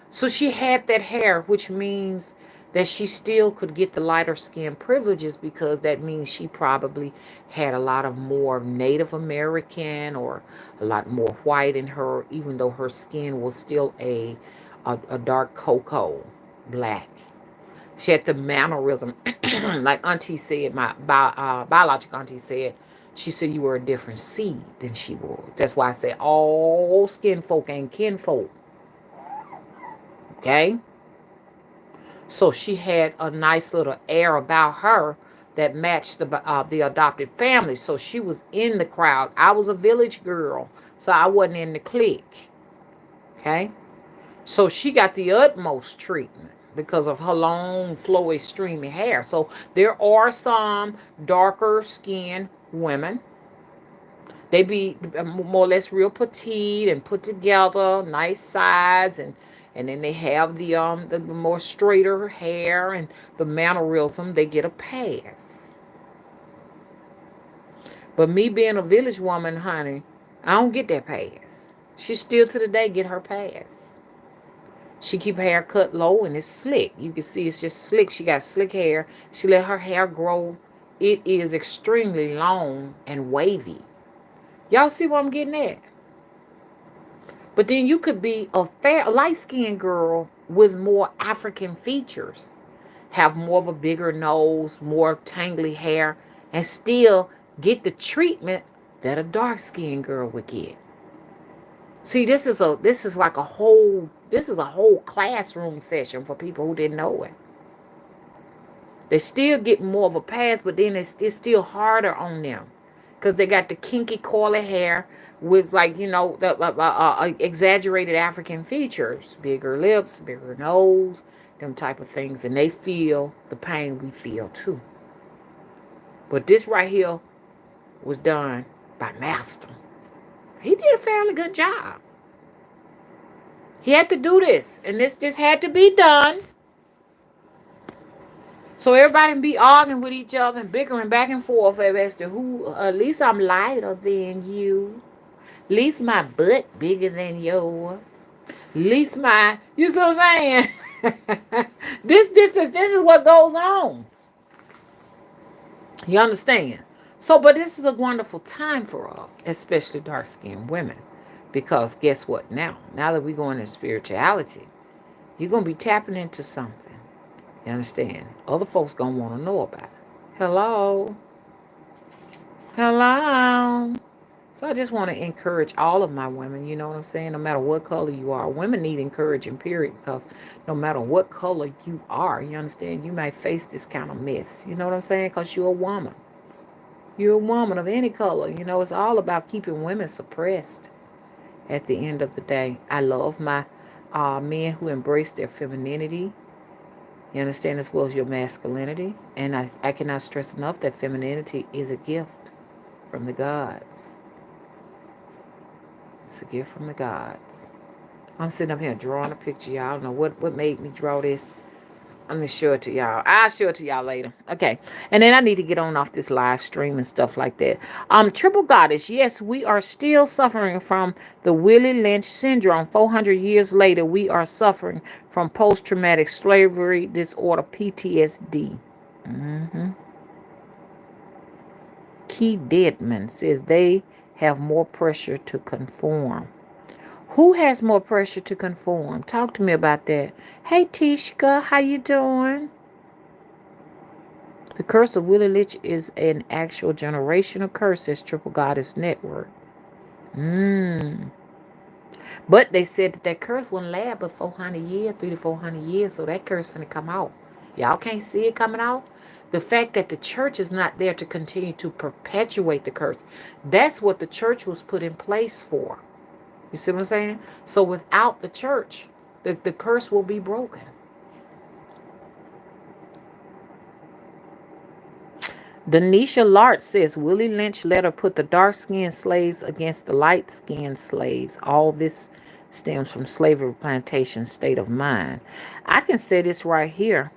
So she had that hair, which means that she still could get the lighter skin privileges, because that means she probably had a lot of more Native American or a lot more white in her, even though her skin was still a dark cocoa black. She had the mannerism, like Auntie said, my biological auntie said, she said you were a different seed than she was. That's why I say all skin folk ain't kinfolk. Okay? So she had a nice little air about her that matched the adopted family. So she was in the crowd. I was a village girl, so I wasn't in the clique. Okay? So she got the utmost treatment because of her long, flowy, streamy hair. So there are some darker skinned women They be more or less real petite and put together, nice size, and then they have the more straighter hair and the mannerism. They get a pass. But me being a village woman, honey, I don't get that pass. She still to the day get her pass. She keep her hair cut low and it's slick. You can see it's just slick. She got slick hair. She let her hair grow. It is extremely long and wavy. Y'all see what I'm getting at? But then you could be a fair, light-skinned girl with more African features, have more of a bigger nose, more tangly hair, and still get the treatment that a dark-skinned girl would get. See, this is a whole classroom session for people who didn't know it. They still get more of a pass, but then it's still harder on them because they got the kinky coily hair with, like, the exaggerated African features, bigger lips, bigger nose, them type of things, and they feel the pain we feel too. But this right here was done by Master. He did a fairly good job. He had to do this, and this just had to be done. So everybody can be arguing with each other and bickering back and forth as to who, at least I'm lighter than you. At least my butt bigger than yours. At least you see what I'm saying? This is what goes on. You understand? So, but this is a wonderful time for us, especially dark-skinned women. Because guess what now? Now that we're going into spirituality, you're going to be tapping into something. You understand? Other folks going to want to know about it. Hello? Hello? So I just want to encourage all of my women, you know what I'm saying? No matter what color you are. Women need encouraging, period. Because no matter what color you are, you understand, you might face this kind of mess. You know what I'm saying? Because you're a woman. You're a woman of any color. You know, it's all about keeping women suppressed at the end of the day. I love my men who embrace their femininity. You understand, as well as your masculinity. And I cannot stress enough that femininity is a gift from the gods. It's a gift from the gods. I'm sitting up here drawing a picture, y'all. I don't know what made me draw this. I'm going to show it to y'all. I'll show it to y'all later. Okay. And then I need to get on off this live stream and stuff like that. Triple Goddess. Yes, we are still suffering from the Willie Lynch syndrome. 400 years later, we are suffering from post-traumatic slavery disorder, PTSD. Key Deadman says they have more pressure to conform. Who has more pressure to conform? Talk to me about that. Hey, Tishka, how you doing? The curse of Willie Lynch is an actual generational curse, says Triple Goddess Network. But they said that curse wouldn't last but 400 years, 300 to 400 years, so that curse finna come out. Y'all can't see it coming out? The fact that the church is not there to continue to perpetuate the curse. That's what the church was put in place for. You see what I'm saying? So without the church, the curse will be broken. Denisha Lart says Willie Lynch let her put the dark-skinned slaves against the light-skinned slaves. All this stems from slavery plantation state of mind. I can say this right here.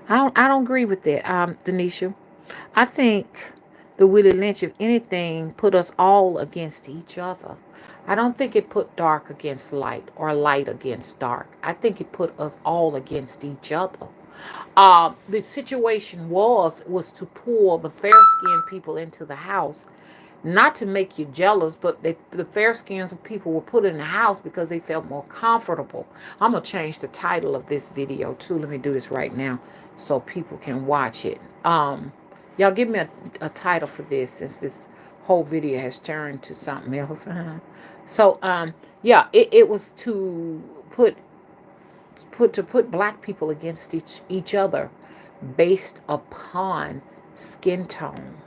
I don't agree with that, Denisha. I think the Willie Lynch, if anything, put us all against each other. I don't think it put dark against light or light against dark. I think it put us all against each other. The situation was to pull the fair-skinned people into the house, not to make you jealous, but the fair-skinned people were put in the house because they felt more comfortable. I'm going to change the title of this video, too. Let me do this right now so people can watch it. Y'all give me a title for this, since this whole video has turned to something else. So, yeah, it was to put black people against each other based upon skin tone.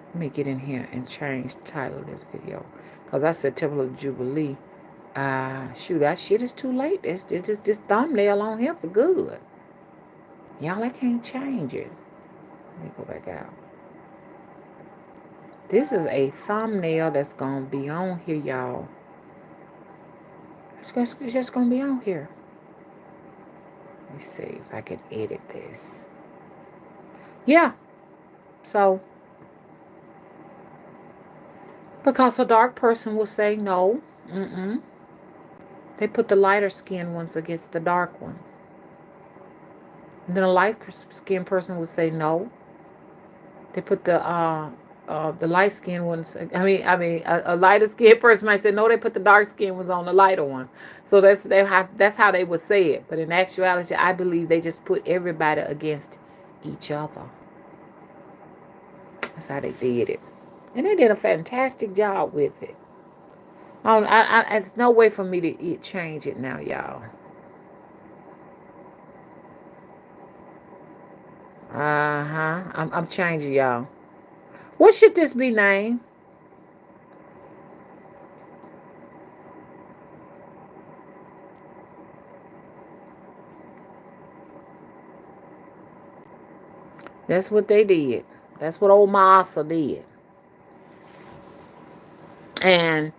Let me get in here and change the title of this video, because I said Temple of Jubilee. Shoot, that shit is too late. It's just this thumbnail on here for good. Y'all, I can't change it. Let me go back out. This is a thumbnail that's going to be on here, y'all. It's just going to be on here. Let me see if I can edit this. Yeah. So, because a dark person will say no. They put the lighter skinned ones against the dark ones. And then a light skinned person would say no. They put the light skinned ones. A lighter skinned person might say no. They put the dark skinned ones on the lighter one. So that's how they would say it. But in actuality, I believe they just put everybody against each other. That's how they did it, and they did a fantastic job with it. There's no way for me to change it now, y'all. I'm changing, y'all. What should this be named? That's what they did. That's what old Masa did. And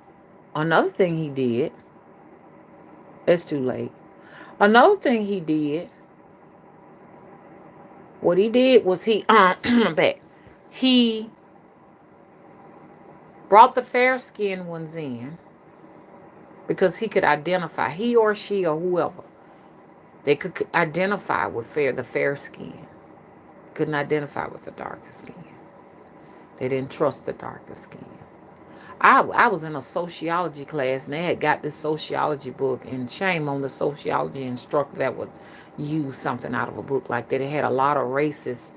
another thing he did, it's too late. Another thing he did, what he did was he brought the fair-skinned ones in because he could identify, he or she or whoever, they could identify with the fair skin. Couldn't identify with the darker skin. They didn't trust the darker skin. I was in a sociology class and they had got this sociology book, and shame on the sociology instructor that would use something out of a book like that. It had a lot of racist,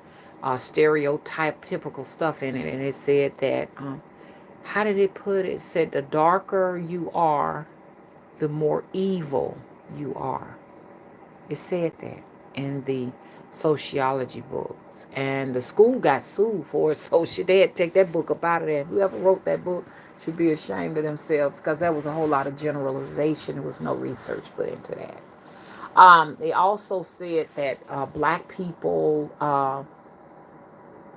stereotype, typical stuff in it, and it said that, how did it put it? It said the darker you are, the more evil you are. It said that in the sociology books. And the school got sued for it, so they had to take that book up out of there. Whoever wrote that book should be ashamed of themselves, because that was a whole lot of generalization. There was no research put into that. They also said that black people,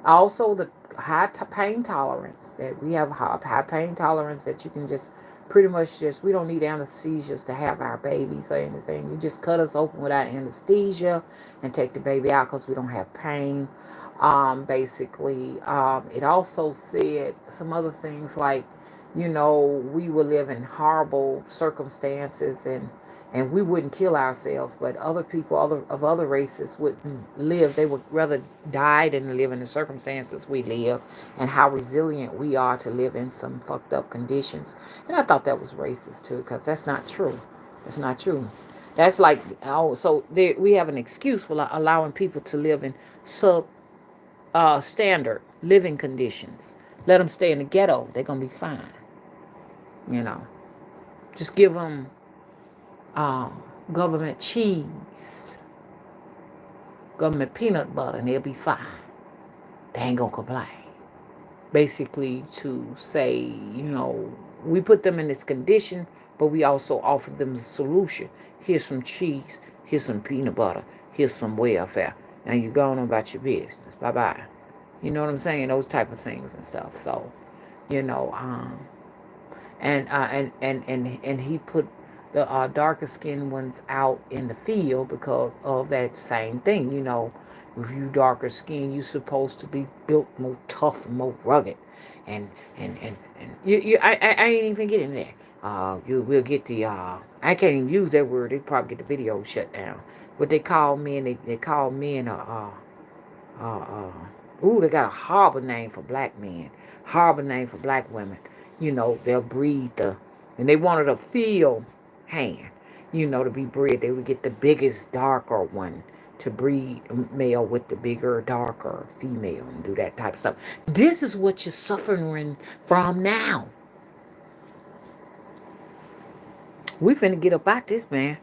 also the high pain tolerance, that we have high pain tolerance, that you can just pretty much we don't need anesthesias to have our babies or anything. You just cut us open without anesthesia and take the baby out because we don't have pain. Basically, it also said some other things like, we would live in horrible circumstances, and we wouldn't kill ourselves, but other people of other races wouldn't live. They would rather die than live in the circumstances we live, and how resilient we are to live in some fucked up conditions. And I thought that was racist too, because that's not true. That's not true. That's like, we have an excuse for allowing people to live in standard living conditions. Let them stay in the ghetto. They're going to be fine. Just give them government cheese, government peanut butter, and they'll be fine. They ain't gonna complain. Basically, to say, we put them in this condition, but we also offer them the solution. Here's some cheese, here's some peanut butter, here's some welfare. Now you go on about your business. Bye bye. You know what I'm saying? Those type of things and stuff. So, and he put the darker skinned ones out in the field because of that same thing. If you darker skin, you're supposed to be built more tough and more rugged, and I ain't even getting there. You will get the I can't even use that word. They probably get the video shut down. What they call men, they call men they got a horrible name for black men, horrible name for black women. They'll breed and they wanted a field hand, to be bred. They would get the biggest, darker one to breed male with the bigger, darker female and do that type of stuff. This is what you're suffering from now. We finna get up out this, man.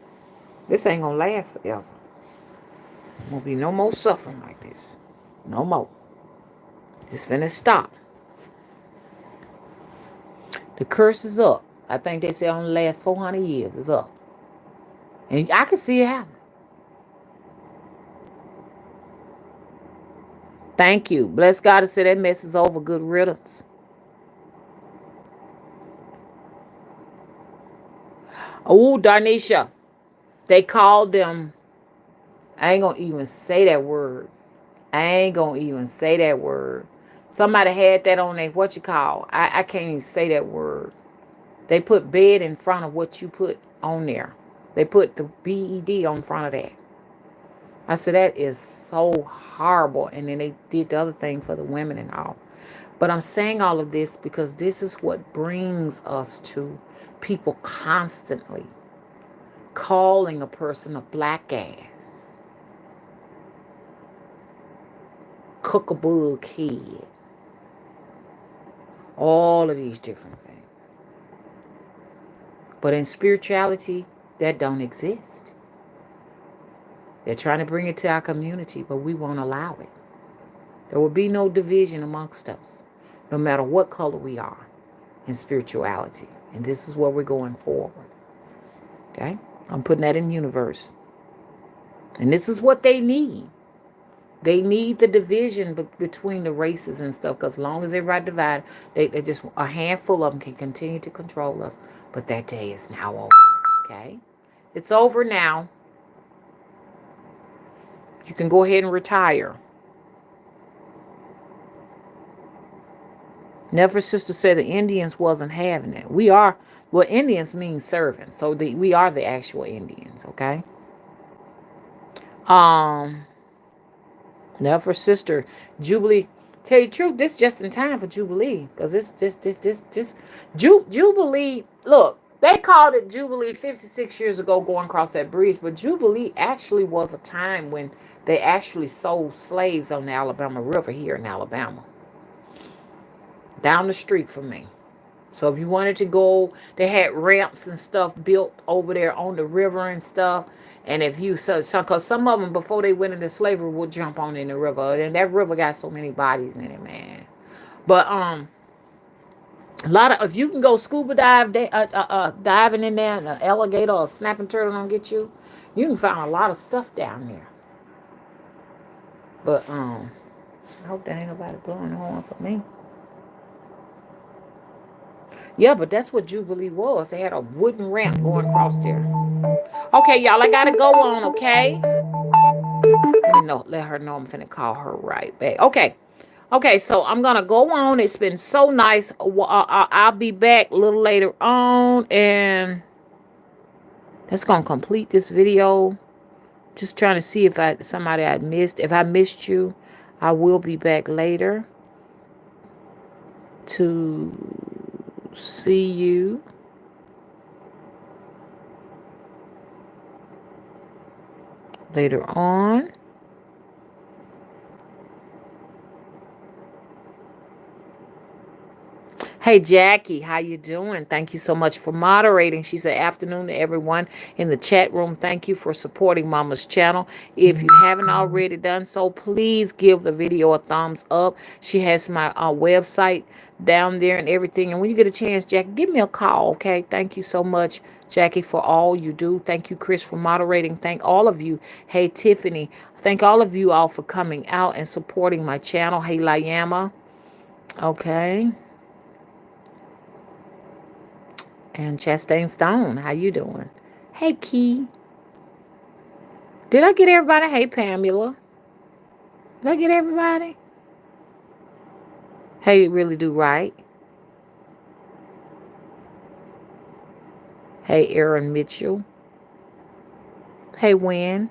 This ain't gonna last forever. Won't be no more suffering like this. No more. It's finna stop. The curse is up. I think they say only last 400 years. It's up. And I can see it happen. Thank you. Bless God to say that mess is over. Good riddance. Oh, Darnisha. They called them. I ain't gonna even say that word. I ain't gonna even say that word. Somebody had that on there. What you call? I can't even say that word. They put bed in front of what you put on there. They put the BED on front of that. I said, that is so horrible. And then they did the other thing for the women and all. But I'm saying all of this because this is what brings us to people constantly calling a person a black ass, cook-a-bug head, all of these different things. But in spirituality, that don't exist. They're trying to bring it to our community, but we won't allow it. There will be no division amongst us, no matter what color we are in spirituality. And this is where we're going forward. Okay? I'm putting that in universe. And this is what they need. They need the division between the races and stuff, because as long as everybody divided, they just, a handful of them can continue to control us. But that day is now over. Okay? It's over now. You can go ahead and retire. Never Sister said the Indians wasn't having it. We are, well, Indians mean servants. So we are the actual Indians, okay? Never Sister, Jubilee. Tell you the truth, this just in time for Jubilee. Because this Jubilee, look, they called it Jubilee 56 years ago going across that bridge. But Jubilee actually was a time when they actually sold slaves on the Alabama River here in Alabama. Down the street from me. So if you wanted to go, they had ramps and stuff built over there on the river and stuff. And if you, because some of them, before they went into slavery, would jump on in the river. And that river got so many bodies in it, man. But a lot of, if you can go scuba diving in there, and an alligator or a snapping turtle don't get you, you can find a lot of stuff down there. But I hope there ain't nobody blowing the horn for me. Yeah, but that's what Jubilee was. They had a wooden ramp going across there. Okay, y'all, I gotta go on, okay? Let her know I'm finna call her right back. Okay, so I'm gonna go on. It's been so nice. I'll be back a little later on, and that's gonna complete this video. Just trying to see if somebody I missed. If I missed you, I will be back later to see you. Later on. Hey Jackie, how you doing? Thank you so much for moderating. She said afternoon to everyone in the chat room. Thank you for supporting Mama's channel. If you haven't already done so, please give the video a thumbs up. She has my website down there and everything. And when you get a chance, Jackie, give me a call, okay? Thank you so much, Jackie, for all you do. Thank you, Chris, for moderating. Thank all of you. Hey, Tiffany. Thank all of you all for coming out and supporting my channel. Hey, Layama. Okay. And Chastain Stone, how you doing? Hey, Key. Did I get everybody? Hey, Pamela. Did I get everybody? Hey, you really do right. Hey, Aaron Mitchell. Hey, Wynn.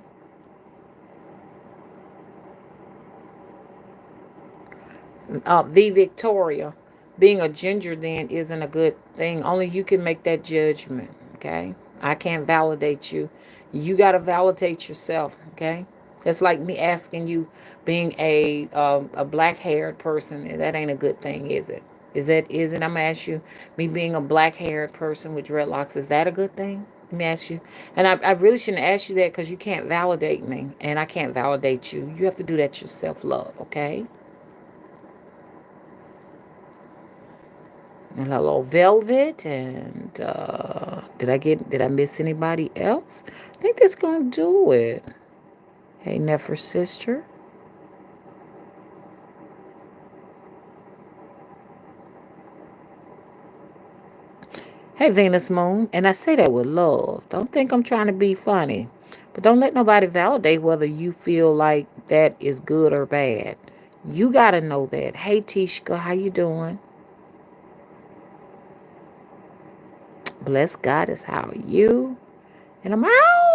V. Victoria. Being a ginger then isn't a good thing. Only you can make that judgment, okay? I can't validate you. You got to validate yourself, okay? That's like me asking you being a black-haired person. That ain't a good thing, is it? Is it? I'm going to ask you, me being a black-haired person with dreadlocks, is that a good thing? Let me ask you. And I really shouldn't ask you that because you can't validate me. And I can't validate you. You have to do that yourself, love, okay? And hello, Velvet. And did I miss anybody else? I think that's gonna do it. Hey, Nefer sister. Hey, Venus Moon. And I say that with love. Don't think I'm trying to be funny. But don't let nobody validate whether you feel like that is good or bad. You got to know that. Hey, Tishka, how you doing? Bless Goddess, how are you? And I'm out.